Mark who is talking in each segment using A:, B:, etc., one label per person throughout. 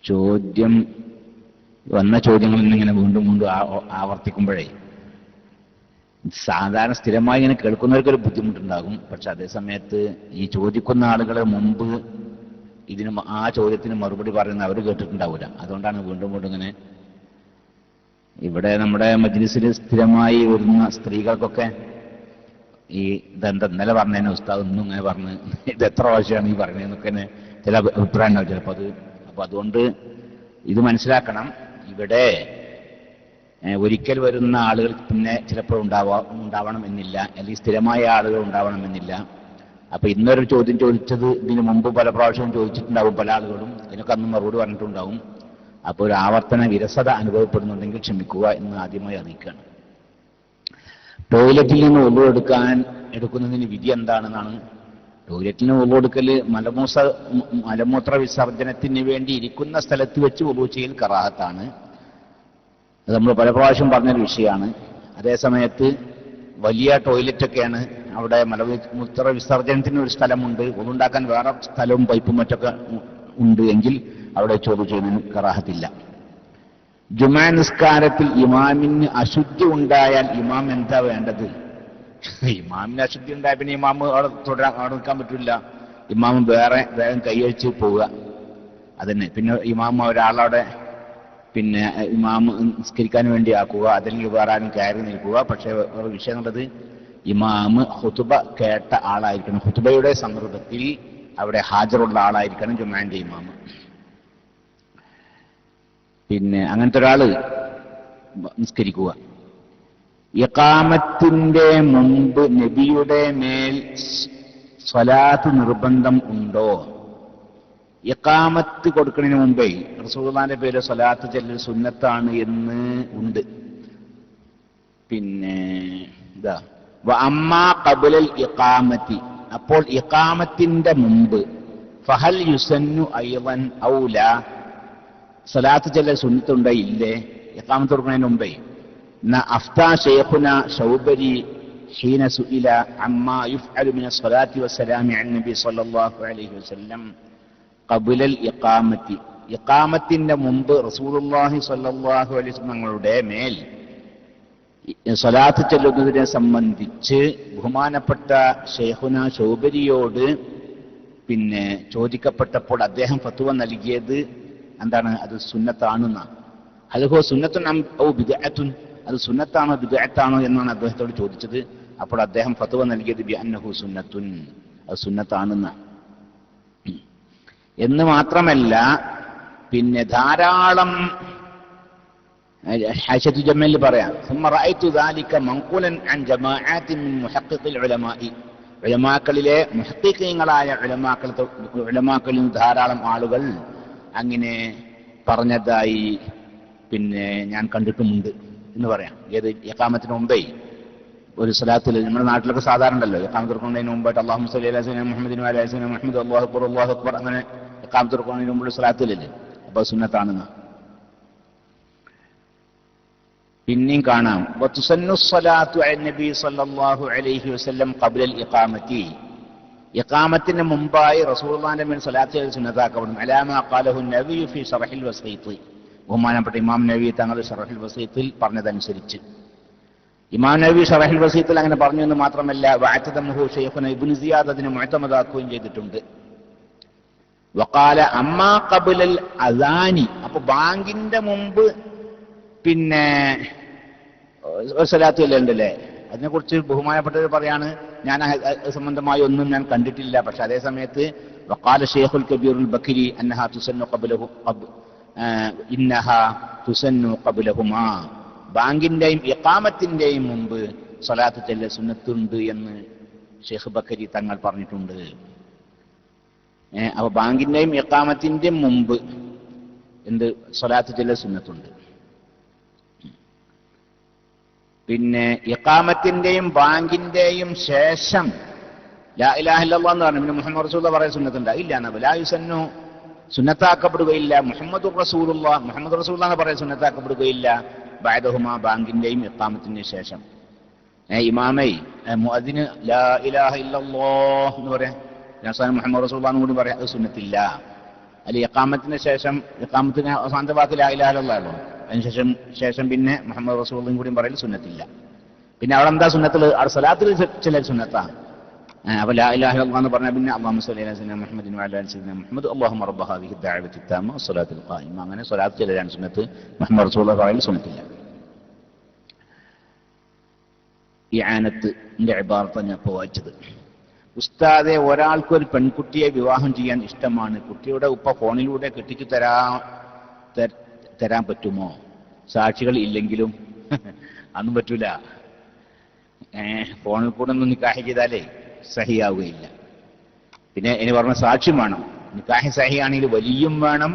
A: ചോദ്യം വന്ന ചോദ്യങ്ങൾ ഇന്നിങ്ങനെ വീണ്ടും വീണ്ടും ആവർത്തിക്കുമ്പോഴേ സാധാരണ സ്ഥിരമായി ഇങ്ങനെ കേൾക്കുന്നവർക്കൊരു ബുദ്ധിമുട്ടുണ്ടാകും. പക്ഷെ അതേ സമയത്ത് ഈ ചോദിക്കുന്ന ആളുകളെ മുമ്പ് ആ ചോദ്യത്തിന് മറുപടി പറയുന്ന അവർ കേട്ടിട്ടുണ്ടാവില്ല. അതുകൊണ്ടാണ് വീണ്ടും വീണ്ടും ഇങ്ങനെ. ഇവിടെ നമ്മുടെ മജ്ലിസിൽ സ്ഥിരമായി വരുന്ന സ്ത്രീകൾക്കൊക്കെ ഈ ഇതെന്താ ഇന്നലെ പറഞ്ഞതിന് ഉസ്താദ് ഇന്നും ഇങ്ങനെ പറഞ്ഞ് ഇത് എത്ര പ്രാവശ്യമാണ് ഈ പറഞ്ഞതെന്നൊക്കെ ചില അഭിപ്രായം ഉണ്ടാവും ചിലപ്പോൾ. അപ്പൊ അതുകൊണ്ട് ഇത് മനസ്സിലാക്കണം. ഇവിടെ ഒരിക്കൽ വരുന്ന ആളുകൾ പിന്നെ ചിലപ്പോൾ ഉണ്ടാവണമെന്നില്ല, അല്ലെങ്കിൽ സ്ഥിരമായ ആളുകൾ ഉണ്ടാവണമെന്നില്ല. അപ്പൊ ഇന്നൊരു ചോദ്യം ചോദിച്ചത് ഇതിന് മുമ്പ് പല പ്രാവശ്യവും ചോദിച്ചിട്ടുണ്ടാവും പല ആളുകളും, അതിനൊക്കെ അന്ന് മറുപടി പറഞ്ഞിട്ടുണ്ടാവും. അപ്പോൾ ഒരു ആവർത്തന വിരസത അനുഭവപ്പെടുന്നുണ്ടെങ്കിൽ ക്ഷമിക്കുക എന്ന് ആദ്യമായി അറിയിക്കുകയാണ്. ടോയ്ലറ്റിൽ നിന്ന് ഒളു എടുക്കുന്നതിന് വിധി എന്താണെന്നാണ്. ടോയ്ലറ്റിൽ നിന്ന് ഒളു എടുക്കൽ മലമൂത്ര വിസർജനത്തിന് വേണ്ടി ഇരിക്കുന്ന സ്ഥലത്ത് വെച്ച് ഒളു ചെയ്യൽ കറാഹത്താണ്. അത് നമ്മൾ പല പ്രാവശ്യം പറഞ്ഞൊരു വിഷയമാണ്. അതേസമയത്ത് വലിയ ടോയ്ലറ്റൊക്കെയാണ്, അവിടെ മലമൂത്ര വിസർജനത്തിന് ഒരു സ്ഥലമുണ്ട്, ഒന്നുണ്ടാക്കാൻ വേറെ സ്ഥലവും പൈപ്പും മറ്റൊക്കെ ഉണ്ട് എങ്കിൽ അവിടെ ചോദ്യം ചെയ്യുന്നതിന് കറാഹത്തില്ല. ജുമാ നിസ്കാരത്തിൽ ഇമാമിന് അശുദ്ധി ഉണ്ടായാൽ ഇമാം എന്താ വേണ്ടത്? ഇമാമിന് അശുദ്ധി ഉണ്ടായ പിന്നെ ഇമാം അവിടെ നിൽക്കാൻ പറ്റില്ല. ഇമാം വേഗം കൈയഴിച്ച് പോവുക, അതന്നെ. പിന്നെ ഇമാം ഒരാളവിടെ പിന്നെ ഇമാം നിസ്കരിക്കാൻ വേണ്ടി ആക്കുക, അല്ലെങ്കിൽ വേറെ ആരും കയറി നിൽക്കുക. പക്ഷേ വേറെ വിഷയം എന്നുള്ളത് ഇമാം ഖുതുബ കേട്ട ആളായിരിക്കണം. ഖുതുബയുടെ സന്ദർഭത്തിൽ അവിടെ ഹാജറുള്ള ആളായിരിക്കണം ജുമാന്റെ ഇമാം. പിന്നെ അങ്ങനത്തെ ഒരാള് നിസ്കരിക്കുക. ഇഖാമത്തിന്റെ മുമ്പ് നബിയുടെ മേൽ സ്വലാത്ത് നിർബന്ധം ഉണ്ടോ? ഇഖാമത്ത് കൊടുക്കുന്നതിന് മുമ്പേ റസൂലുള്ളാഹിന്റെ പേര് സ്വലാത്ത് ചൊല്ലൽ സുന്നത്താണ് എന്ന് ഉണ്ട്. പിന്നെ ഇതാ വഅമ്മാ ഖബ്ലൽ ഇഖാമത്തി, അപ്പോൾ ഇഖാമത്തിന്റെ മുമ്പ് ഫഹൽ യുസന്നു അയ്ളൻ ഔല, സ്വലാത്ത് ചൊല്ലൽ സുന്നത്തുണ്ടോ ഇല്ലേ ഇഖാമത്ത് കൊടുക്കുന്നതിന് മുമ്പേ? അഫ്താ ശൈഖുന ശൗബരി ഹീന സുഇല അമ്മാ യുഫ്അലു മിന സ്വലാത്തി വസ്സലാമി അൻ നബി സ്വല്ലല്ലാഹു അലൈഹി വസല്ലം ഖബ്ലൽ ഇഖാമത്തി, ഇഖാമത്തിന്റെ മുമ്പ് റസൂലുള്ളാഹി സ്വല്ലല്ലാഹു അലൈഹി വസല്ലം തങ്ങളുടെ മേൽ സ്വലാത്ത് ചൊല്ലുന്നതിനെ സംബന്ധിച്ച് ബഹുമാനപ്പെട്ട ശൈഖുന ശൗബരിയോട് പിന്നെ ചോദിക്കപ്പെട്ടപ്പോൾ അദ്ദേഹം ഫത്വ നൽകിയത് എന്താണ്? അത് സുന്നത്താണെന്നാണ്. അൽഹോ സുന്നത്തുൻ ഔ ബിദ്അത്തുൻ, അത് സുന്നത്താണോ ബിദ്അത്താണോ എന്നാണ് അദ്ദേഹത്തോട് ചോദിച്ചത്. അപ്പോൾ അദ്ദേഹം ഫത്വ നൽകിയത് ബിഅന്നഹു സുന്നത്തുൻ, അത് സുന്നത്താണെന്നാണ്. എന്ന് മാത്രമല്ല, പിന്നെ ധാരാളം ഹാശത്തു ജമലിൽ പറയാം, ثم رأيت ذلك منقولا عن جماعات من محقق العلماء, ഉലമാക്കളിലെ മുഹഖിഖീങ്ങളായ ഉലമാക്കളിൽ നിന്ന് ധാരാളം ആളുകൾ അങ്ങനെ പറഞ്ഞതായി പിന്നെ ഞാൻ കണ്ടിട്ടുമുണ്ട് എന്ന് പറയാം. ഏത് ഇഖാമത്തിന് മുമ്പേ ഒരു സ്വലാത്തിൽ നമ്മുടെ നാട്ടിലൊക്കെ സാധാരണ ഉണ്ടല്ലോ, ഇഖാമത്ത് തുറക്കുന്നതിന് മുമ്പായിട്ട് അല്ലാഹുമ്മ സ്വല്ലി അലാ സയ്യിദിനാ മുഹമ്മദിൻ വഅലാ ആലി സയ്യിദിനാ മുഹമ്മദ് അല്ലാഹു അക്ബർ അങ്ങനെ ഇഖാമത്ത് തുറക്കുന്നതിന് മുമ്പുള്ള സ്വലാത്തിലല്ലേ, അപ്പോൾ സുന്നത്താണെന്ന്. പിന്നെയും കാണാം വതുസന്നു സ്വലാത്തു അലൻ നബി സ്വല്ലല്ലാഹു അലൈഹി വസല്ലം ഖബ്ലൽ ഇഖാമത്തി, ഇഖാമത്തിന് മുമ്പായി റസൂലുള്ളാഹിന്റെ മേൽ സ്വലാത്ത് ചൊല്ലൽ സുന്നത്താക്കപ്പെടും. അലാമാ ഖാലഹു നബി ഫി ശറഹിൽ വസീത്ത്, ബഹുമാനപ്പെട്ട ഇമാം നബവി തങ്ങൾ ശറഹിൽ വസീത്തിൽ പറഞ്ഞതനുസരിച്ച്. ഇമാം നബവി ശറഹിൽ വസീത്തിൽ അങ്ങനെ പറഞ്ഞു എന്ന് മാത്രമല്ല, വഅതദമഹു ശൈഖുന ഇബ്നു സിയാദ് അതിനെ മുഅ്തമദാക്കുകയും ചെയ്തിട്ടുണ്ട്. വഖാല അമ്മാ ഖബ്ലൽ അസാനി, അപ്പൊ ബാങ്കിന്റെ മുമ്പ് പിന്നെ ഒരു സ്വലാത്ത് ചൊല്ലലുണ്ടല്ലേ, അതിനെക്കുറിച്ച് ബഹുമാനപ്പെട്ടവർ പറയാണ്, ഞാൻ സംബന്ധമായി ഒന്നും ഞാൻ കണ്ടിട്ടില്ല. പക്ഷെ അതേ സമയത്ത് വഖാല ശൈഖുൽ കബീറുൽ ബക്കരി അന്നഹാ തുസന്നു ഖബ്ലഹു ഇന്നഹാ തുസന്നു ഖബ്ലഹുമാ, ബാങ്കിന്റെയും ഇഖാമത്തിന്റെയും മുമ്പ് സ്വലാത്ത് ചൊല്ലൽ സുന്നത്തുണ്ട് എന്ന് ഷെയ്ഖ് ബക്കരി തങ്ങൾ പറഞ്ഞിട്ടുണ്ട്. അപ്പൊ ബാങ്കിന്റെയും ഇഖാമത്തിന്റെയും മുമ്പ് എന്ത് സ്വലാത്ത് ചൊല്ലൽ സുന്നത്തുണ്ട്. പിന്നെ ഇഖാമത്തിന്റെയും ബാങ്കിന്റെയും ശേഷം ലാ ഇലാഹ ഇല്ലല്ലാഹ് എന്ന് പറഞ്ഞു പിന്നെ മുഹമ്മദ് റസൂലുള്ളാഹി പറയാൻ സുന്നത്തുണ്ട് ഇല്ല? ലാ യുസന്നു, സുന്നത്താക്കപ്പെടുകയില്ല. മുഹമ്മദ് റസൂലുള്ളാഹി പറയാൻ സുന്നത്താക്കപ്പെടുകയില്ല ബഅദഹുമാ, ബാങ്കിന്റെയും ഇഖാമത്തിന്റെയും ശേഷം. ഇമാമൈ മുഅദ്ദിന് ലാ ഇലാഹ ഇല്ലല്ലാഹ് എന്ന് പറയാം, അവസാനം മുഹമ്മദ് റസൂലുള്ളാഹി കൂടി പറയാം, അത് സുന്നത്തില്ല. അല്ലെ ഇഖാമത്തിന് ശേഷം, ഇഖാമത്തിന് അവസാനത്തെ വാക്ക് ലാ ഇലാഹ ഇല്ലല്ലാഹ്, അതിനുശേഷം പിന്നെ മുഹമ്മദ് റസൂലുള്ളാഹിയും കൂടി പറയൽ സുന്നത്തില്ല. പിന്നെ അവിടെ എന്താ സുന്നത്തുള്ളത്? അവിടെ സ്വലാത്തിൽ ചില സുന്നത്താണ്. അപ്പൊ ലാ ഇലാഹ ഇല്ലല്ലാഹ് എന്ന് പറഞ്ഞാൽ പിന്നെ അല്ലാഹുമ്മ സ്വല്ലി അലാ സയ്യിദിനാ മുഹമ്മദിൻ വഅലാ ആലി സയ്യിദിനാ മുഹമ്മദ് അല്ലാഹുമ്മ റബ്ബ ഹാദിഹി ദഅവത്തി തമ്മ വസ്സലാത്തിൽ ഖായിമ, അങ്ങനെ സ്വലാത്ത് ചിലരാണ് സുന്നത്ത്. മുഹമ്മദ് റസൂലുള്ളാഹി പറയൽ സുന്നത്തില്ല. ഇആനത്തിന്റെ ഇബാറത്താണ് ഞാൻ ഇപ്പോൾ വായിച്ചത്. ഉസ്താദെ, ഒരാൾക്കൊരു പെൺകുട്ടിയെ വിവാഹം ചെയ്യാൻ ഇഷ്ടമാണ്. കുട്ടിയുടെ ഉപ്പ ഫോണിലൂടെ കെട്ടിച്ചു തരാൻ പറ്റുമോ? സാക്ഷികൾ ഇല്ലെങ്കിലും അതൊന്നും പറ്റൂല. ഫോണിൽ കൂടെ ഒന്നും നിക്കാഹ് ചെയ്താലേ സഹിയാവുകയില്ല. പിന്നെ ഇനി പറഞ്ഞ സാക്ഷ്യം വേണം. നിക്കാഹ് സഹിയാണെങ്കിൽ വലിയും വേണം,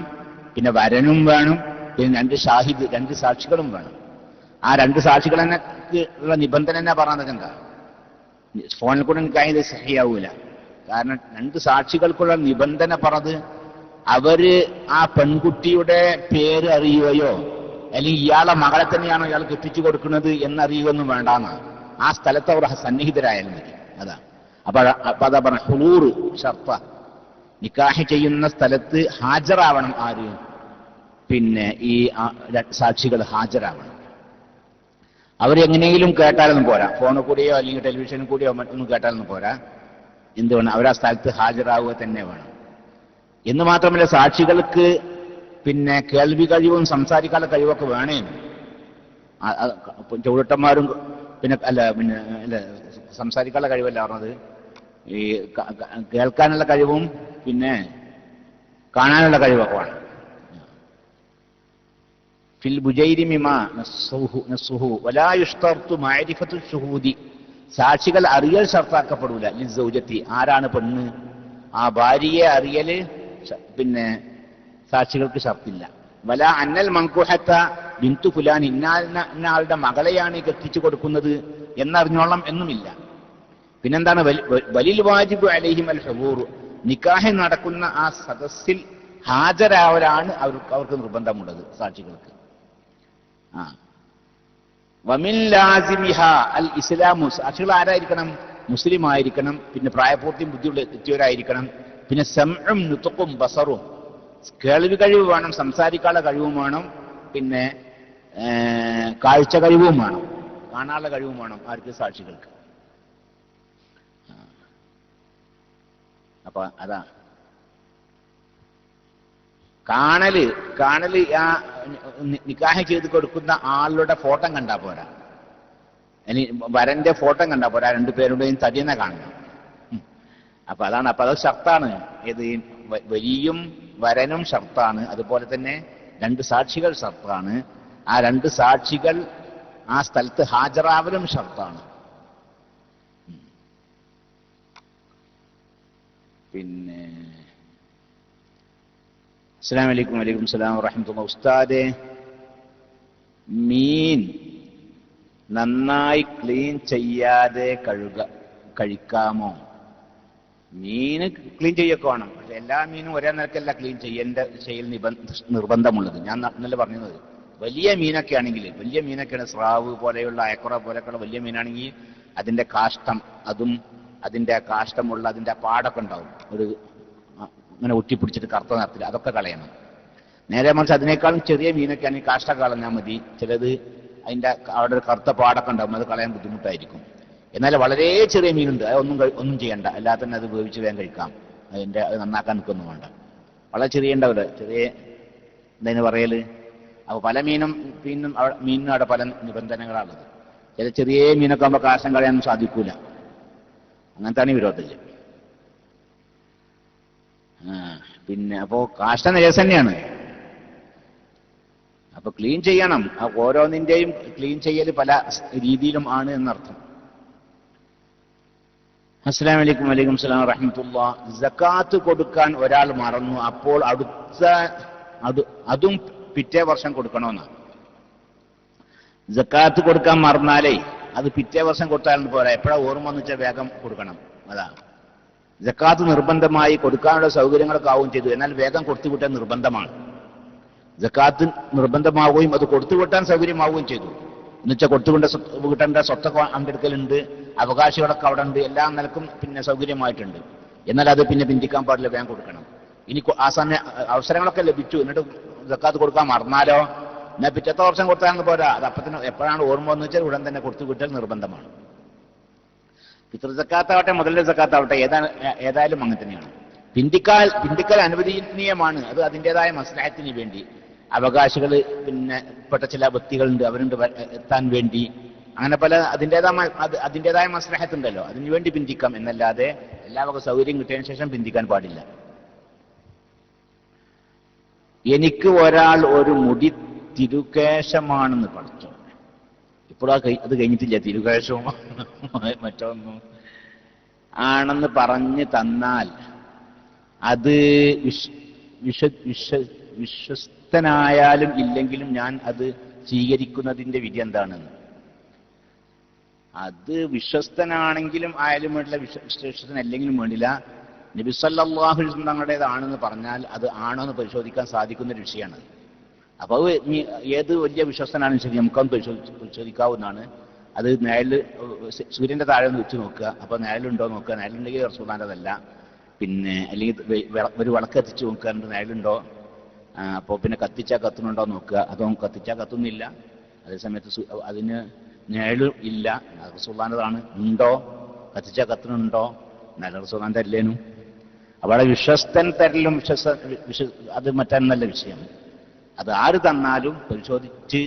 A: പിന്നെ വരനും വേണം, പിന്നെ രണ്ട് സാക്ഷികളും വേണം. ആ രണ്ട് സാക്ഷികൾ തന്നെ ഉള്ള നിബന്ധന തന്നെ പറഞ്ഞത് എന്താ? ഫോണിൽ കൂടെ നിക്കാഹ് ചെയ്ത് സഹിയാവൂല. കാരണം രണ്ട് സാക്ഷികൾക്കുള്ള നിബന്ധന പറഞ്ഞത് അവര് ആ പെൺകുട്ടിയുടെ പേര് അറിയുകയോ അല്ലെങ്കിൽ ഇയാളെ മകളെ തന്നെയാണോ ഇയാൾ കെട്ടിച്ചു കൊടുക്കുന്നത് എന്നറിയുകയൊന്നും വേണ്ടാന്നാണ്. ആ സ്ഥലത്ത് അവർ സന്നിഹിതരായാലും മതി. അതാ അപ്പൊ അതാ പറഞ്ഞ ഹുളൂർ ഷർത്ത. നിക്കാഹ് ചെയ്യുന്ന സ്ഥലത്ത് ഹാജരാവണം. ആര്? പിന്നെ ഈ സാക്ഷികൾ ഹാജരാവണം. അവരെങ്ങനെയെങ്കിലും കേട്ടാലൊന്നും പോരാ. ഫോണിൽ കൂടിയോ അല്ലെങ്കിൽ ടെലിവിഷനിൽ കൂടിയോ മറ്റൊന്നും കേട്ടാലൊന്നും പോരാ. എന്ത് വേണം? അവരാ സ്ഥലത്ത് ഹാജരാവുക തന്നെ വേണം. എന്ന് മാത്രമല്ല, സാക്ഷികൾക്ക് പിന്നെ കേൾവി കഴിവും സംസാരിക്കാനുള്ള കഴിവൊക്കെ വേണേ. ചൂടട്ടന്മാരും പിന്നെ സംസാരിക്കാനുള്ള കഴിവല്ല പറഞ്ഞത്, ഈ കേൾക്കാനുള്ള കഴിവും പിന്നെ കാണാനുള്ള കഴിവൊക്കെ വേണം. ഫിൽ ബുജൈരി മിമാ നസ്സുഹു വലാ യുഷ്തർതു മഅരിഫത്തു ശുഹൂദി. സാക്ഷികൾ അറിയൽ ഷർത്താക്കപ്പെടൂല. ലിസ്സൗജത്തി, ആരാണ് പെണ്ണ്, ആ ഭാര്യയെ അറിയല് പിന്നെ സാക്ഷികൾക്ക് ഷർത്തില്ല. വല അന്നൽ മൻകുഹത്ത ബിന്തു ഫുലാൻ, ഇന്നാളുടെ മകളെയാണ് കെട്ടിച്ചു കൊടുക്കുന്നത് എന്നറിഞ്ഞോളം എന്നുമില്ല. പിന്നെന്താണ്? വലിൽ വാജിബു അലൈഹിം അൽ ഹുദൂർ, നിക്കാഹ് നടക്കുന്ന ആ സദസ്സിൽ ഹാജരാവലാണ് അവർക്ക് നിർബന്ധമുള്ളത് സാക്ഷികൾക്ക്. വമിൻ ലാസിമിഹ അൽ ഇസ്ലാമു, സാക്ഷികൾ ആരായിരിക്കണം? മുസ്ലിം ആയിരിക്കണം, പിന്നെ പ്രായപൂർത്തിയും ബുദ്ധിയുള്ള എത്തിയവരായിരിക്കണം, പിന്നെ സമഉം നുതുഖും ബസറും, കേൾവി കഴിവ് വേണം, സംസാരിക്കാനുള്ള കഴിവും വേണം, പിന്നെ കാഴ്ച കഴിവും വേണം, കാണാനുള്ള കഴിവും വേണം. ആർക്ക്? സാക്ഷികൾക്ക്. അപ്പൊ അതാ കാണല് ആ നിക്കാഹ് ചെയ്ത് കൊടുക്കുന്ന ആളുടെ ഫോട്ടോ കണ്ടാ പോരാ. ഇനി വരന്റെ ഫോട്ടോ കണ്ടാ പോരാ, രണ്ടുപേരുടെയും തടിയെന്നെ കാണണം. അപ്പൊ അതാണ്. അപ്പൊ അത് ഷർത്താണ്. ഏത്? വലിയും വരനും ഷർത്താണ്. അതുപോലെ തന്നെ രണ്ട് സാക്ഷികൾ ഷർത്താണ്. ആ രണ്ട് സാക്ഷികൾ ആ സ്ഥലത്ത് ഹാജരാവലും ഷർത്താണ്. പിന്നെ അസ്സലാമു അലൈക്കും. വലൈക്കും സലാം വറഹ്മത്തുള്ളാഹി. ഉസ്താദെ, മീൻ നന്നായി ക്ലീൻ ചെയ്യാതെ കഴിക്കാമോ? മീന് ക്ലീൻ ചെയ്യൊക്കെ വേണം. പക്ഷെ എല്ലാ മീനും ഒരേ നിരക്കല്ല ക്ലീൻ ചെയ്യൽ നിർബന്ധമുള്ളത്. ഞാൻ ഇന്നലെ പറഞ്ഞത്, വലിയ മീനൊക്കെ ആണെങ്കിൽ സ്രാവ് പോലെയുള്ള അയക്കുറ പോലെയൊക്കെയുള്ള വലിയ മീനാണെങ്കിൽ അതിന്റെ കാഷ്ടം, അതും അതിന്റെ കാഷ്ടമുള്ള അതിന്റെ പാടൊക്കെ ഉണ്ടാവും, ഒരു ഇങ്ങനെ ഒട്ടിപ്പിടിച്ചിട്ട് കറുത്ത നിറത്തിൽ, അതൊക്കെ കളയണം. നേരെ മറിച്ച് അതിനേക്കാളും ചെറിയ മീനൊക്കെ ആണെങ്കിൽ കാഷ്ട കളഞ്ഞാൽ മതി. ചിലത് അതിന്റെ അവിടെ ഒരു കറുത്ത പാടൊക്കെ ഉണ്ടാവും, അത് കളയാൻ ബുദ്ധിമുട്ടായിരിക്കും. എന്നാൽ വളരെ ചെറിയ മീനുണ്ട്, ഒന്നും ചെയ്യണ്ട, അല്ലാതെ തന്നെ അത് വേവിച്ച് വേഗം കഴിക്കാം. അത് നന്നാക്കാൻ നിൽക്കൊന്നും വേണ്ട. വളരെ ചെറിയ ഉണ്ടാവില്ല, ചെറിയ എന്തായാലും പറയല്. അപ്പോൾ പല മീനിനും അവിടെ പല നിബന്ധനകളാണുള്ളത്. ചില ചെറിയ മീനൊക്കെ ആകുമ്പോൾ കാഷ്ടം കളയാനൊന്നും സാധിക്കൂല. അങ്ങനത്താണ് ഈ വിരോധത്തിൽ. പിന്നെ അപ്പോൾ കാഷ്ട നജസ് തന്നെയാണ്. അപ്പൊ ക്ലീൻ ചെയ്യണം. ഓരോന്നിന്റെയും ക്ലീൻ ചെയ്യൽ പല രീതിയിലും ആണ് എന്നർത്ഥം. അസ്സലാമു അലൈക്കും. വലൈക്കും സലാം വറഹ്മത്തുള്ളാഹി. സകാത്ത് കൊടുക്കാൻ ഒരാൾ മറന്നു, അപ്പോൾ അതും പിറ്റേ വർഷം കൊടുക്കണമെന്നാണ്. സകാത്ത് കൊടുക്കാൻ മറന്നാലേ അത് പിറ്റേ വർഷം കൊടുത്താലും പോരാ, എപ്പോഴാ ഓർമ്മ എന്ന് വെച്ചാൽ വേഗം കൊടുക്കണം. അതാണ്. സകാത്ത് നിർബന്ധമായി കൊടുക്കാനുള്ള സൗകര്യങ്ങളൊക്കെ ആവുകയും ചെയ്തു, എന്നാൽ വേഗം കൊടുത്തുവിട്ടാൻ നിർബന്ധമാണ്. സകാത്ത് നിർബന്ധമാവുകയും അത് കൊടുത്തുവിട്ടാൻ സൗകര്യമാവുകയും ചെയ്തു. എന്നുവെച്ചാൽ കൊടുത്തുവിട്ടേണ്ട സ്വത്തൊക്കെ അണ്ടെടുക്കലുണ്ട്, അവകാശികളൊക്കെ അവിടെ ഉണ്ട്, എല്ലാം നിലക്കും പിന്നെ സൗകര്യമായിട്ടുണ്ട്. എന്നാൽ അത് പിന്നെ പിന്തിക്കാൻ പാടില്ല, വേഗം കൊടുക്കണം. ഇനി ആ സമയം അവസരങ്ങളൊക്കെ ലഭിച്ചു, എന്നിട്ട് സക്കാത്ത് കൊടുക്കാൻ മറന്നാലോ, എന്നാൽ പിറ്റത്തെ വർഷം കൊടുത്താൽ പോരാ, അത് അപ്പത്തിന് എപ്പോഴാണ് ഓർമ്മ വന്നു വെച്ചാൽ ഉടൻ തന്നെ കൊടുത്തു വിട്ടാൽ നിർബന്ധമാണ്. പിതൃ സക്കാത്താവട്ടെ മുതലിന്റെ സക്കാത്താവട്ടെ ഏതായാലും അങ്ങനെ തന്നെയാണ്. പിന്തിക്കൽ അനുവദനീയമാണ്. അത് അതിൻ്റെതായ മസ്ലഹത്തിന് വേണ്ടി, അവകാശികൾ പിന്നെ പെട്ട ചില വ്യക്തികളുണ്ട്, അവരുണ്ട് എത്താൻ വേണ്ടി, അങ്ങനെ പല അതിൻ്റെതായ മസ്ലഹത്തുണ്ടല്ലോ, അതിനു വേണ്ടി പിന്തിക്കാം എന്നല്ലാതെ എല്ലാ വക സൗകര്യം കിട്ടിയതിനു ശേഷം പിന്തിക്കാൻ പാടില്ല. എനിക്ക് ഒരാൾ ഒരു മുടി തിരുകേശമാണെന്ന് പഠിച്ചു, ഇപ്പോഴാ അത് കഴിഞ്ഞിട്ടില്ല, തിരുകേശവും മറ്റൊന്നും ആണെന്ന് പറഞ്ഞ് തന്നാൽ അത് വിശ്വസ്തനായാലും ഇല്ലെങ്കിലും ഞാൻ അത് സ്വീകരിക്കുന്നതിന്റെ വിധി എന്താണെന്ന്. അത് വിശ്വസ്തനാണെങ്കിലും ആയാലും വേണ്ടില്ല, വിശ്വസ്തനല്ലെങ്കിലും വേണ്ടില്ല, നബി സല്ലല്ലാഹു അലൈഹി വസല്ലം തങ്ങളുടേതാണെന്ന് പറഞ്ഞാൽ അത് ആണോ എന്ന് പരിശോധിക്കാൻ സാധിക്കുന്ന ഒരു വിഷയമാണ്. അപ്പോൾ ഏത് വലിയ വിശ്വസ്തനാണെന്ന് ശരി നമുക്കൊന്ന് പരിശോധിക്കാവുന്നതാണ്. അത് നിഴല് സൂര്യന്റെ താഴെ ഒന്ന് വെച്ച് നോക്കുക, അപ്പോൾ നിഴലുണ്ടോ നോക്കുക, നിഴലുണ്ടെങ്കിൽ റസൂലുള്ളാഹിന്റേതല്ല. പിന്നെ അല്ലെങ്കിൽ ഒരു വിളക്ക് കത്തിച്ച് നോക്കുക, നിഴലുണ്ടോ, അപ്പോൾ പിന്നെ കത്തിച്ചാൽ കത്തുന്നുണ്ടോ നോക്കുക, അതോ കത്തിച്ചാൽ കത്തുന്നില്ല, അതേസമയത്ത് അതിന് നിഴലും ഇല്ല, റസൂലുള്ളാഹിന്റേതാണ്, ഉണ്ടോ, കത്തിച്ചാൽ കത്തുന്നുണ്ടോ, നല്ല റസൂലുള്ളാഹിന്റെ അല്ലേനും. അവിടെ വിശ്വസ്തൻ തരലും അത് മറ്റൊന്നല്ല വിഷയം. അത് ആര് തന്നാലും പരിശോധിച്ച്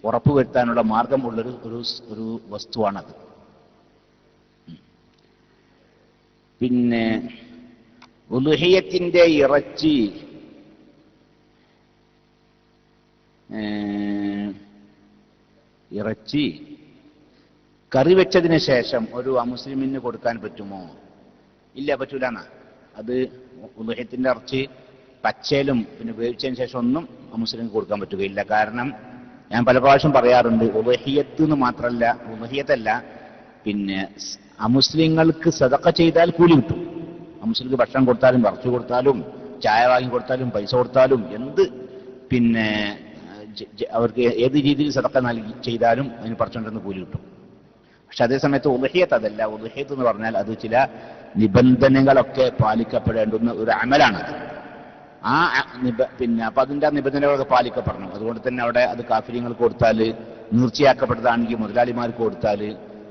A: ഉറപ്പുവരുത്താനുള്ള മാർഗമുള്ളൊരു ഒരു വസ്തുവാണത്. പിന്നെ ഉലുഹിയ്യത്തിന്റെ ഇറച്ചി കറി വെച്ചതിന് ശേഷം ഒരു അമുസ്ലിമിന് കൊടുക്കാൻ പറ്റുമോ? ഇല്ല, പറ്റൂലെന്നാ. അത് ഉലുഹിയ്യത്തിന്റെ ഇറച്ചി പച്ചയിലും പിന്നെ വേവിച്ചതിന് ശേഷം ഒന്നും അമുസ്ലിമിന് കൊടുക്കാൻ പറ്റുകയില്ല. കാരണം ഞാൻ പല പ്രാവശ്യം പറയാറുണ്ട്, ഉലുഹിയ്യത്ത് എന്ന് മാത്രമല്ല, ഉലുഹിയ്യത്തല്ല, പിന്നെ അമുസ്ലിങ്ങൾക്ക് സദഖ ചെയ്താൽ കൂലി കിട്ടും. അമുസ്ലിങ്ങൾക്ക് ഭക്ഷണം കൊടുത്താലും വറച്ചു കൊടുത്താലും ചായ വാങ്ങി കൊടുത്താലും പൈസ കൊടുത്താലും എന്ത് പിന്നെ അവർക്ക് ഏത് രീതിയിൽ സദഖ ചെയ്താലും അതിന് പറിച്ചുകൊണ്ടിരുന്ന കൂലി കിട്ടും. പക്ഷെ അതേസമയത്ത് ഉലുഹിയ്യത്ത് അതല്ല. ഉലുഹിയ്യത്ത് എന്ന് പറഞ്ഞാൽ അത് ചില നിബന്ധനകളൊക്കെ പാലിക്കപ്പെടേണ്ടുന്ന ഒരു അമലാണത്. പിന്നെ അപ്പൊ അതിന്റെ നിബന്ധനകളൊക്കെ പാലിക്കപ്പെടണം. അതുകൊണ്ട് തന്നെ അവിടെ അത് കാഫിര്യങ്ങൾക്ക് കൊടുത്താൽ, നീർച്ചയാക്കപ്പെട്ടതാണെങ്കിൽ മുതലാളിമാർക്ക് കൊടുത്താൽ,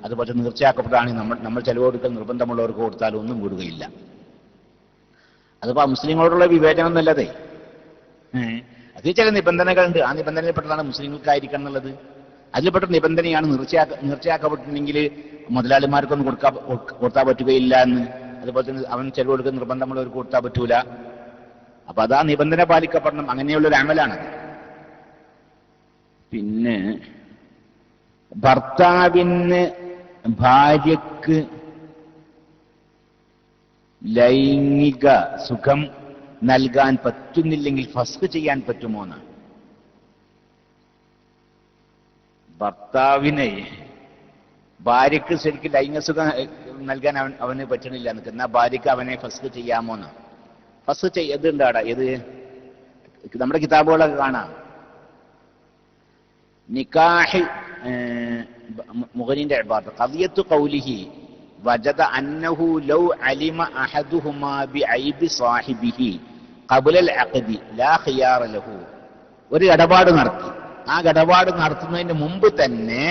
A: അതുപോലെ നീർച്ചയാക്കപ്പെട്ടതാണെങ്കിൽ നമ്മൾ ചെലവ് കൊടുക്കൽ നിർബന്ധമുള്ളവർക്ക് കൊടുത്താൽ ഒന്നും കൂടുകയില്ല. അതിപ്പോ മുസ്ലിങ്ങളോടുള്ള വിവേചനം എന്നല്ലതേ, അതിൽ ചില നിബന്ധനകളുണ്ട്. ആ നിബന്ധനയിൽപ്പെട്ടതാണ് മുസ്ലിങ്ങൾക്കായിരിക്കണം എന്നുള്ളത്. അതിൽപ്പെട്ട നിബന്ധനയാണ് നീർച്ചയാക്കപ്പെട്ടിട്ടുണ്ടെങ്കിൽ മുതലാളിമാർക്കൊന്നും കൊടുത്താൽ പറ്റുകയില്ല എന്ന്. അതുപോലെ തന്നെ അവൻ ചെലവ് കൊടുക്കുന്ന നിർബന്ധമുള്ളവർക്ക് കൊടുത്താൽ പറ്റൂല. അപ്പൊ അതാ നിബന്ധന പാലിക്കപ്പെടണം. അങ്ങനെയുള്ളൊരു അമലാണത്. പിന്നെ ഭർത്താവിന് ഭാര്യക്ക് ലൈംഗിക സുഖം നൽകാൻ പറ്റുന്നില്ലെങ്കിൽ ഫസ്ഖ് ചെയ്യാൻ പറ്റുമോ എന്നാണ്. ഭർത്താവിനെ ഭാര്യക്ക് ശരിക്കും ലൈംഗിക സുഖം നൽകാൻ അവന് പറ്റണില്ല എന്നൊക്കെ, എന്നാൽ ഭാര്യക്ക് അവനെ ഫസ്ഖ് ചെയ്യാമോ എന്നാണ്. ഫസ്ഖ് ചെയ്തുണ്ടാടാ, ഏത് നമ്മുടെ കിതാബുകളൊക്കെ കാണാം. നിക്കാഹ് മുഗനിന്റെ ഇബാറത്ത് ഖദിയത്തു ഖൗലിഹി വജദ അന്നഹു ലൗ അലിമ അഹദുഹുമാ ബിഐബി സാഹിബിഹി ഖബ്ല അഖദി ലാ ഖിയാറ ലഹു. ഒരു ഇടപാട് നടത്തി, ആ ഇടപാട് നടത്തുന്നതിന് മുമ്പ് തന്നെ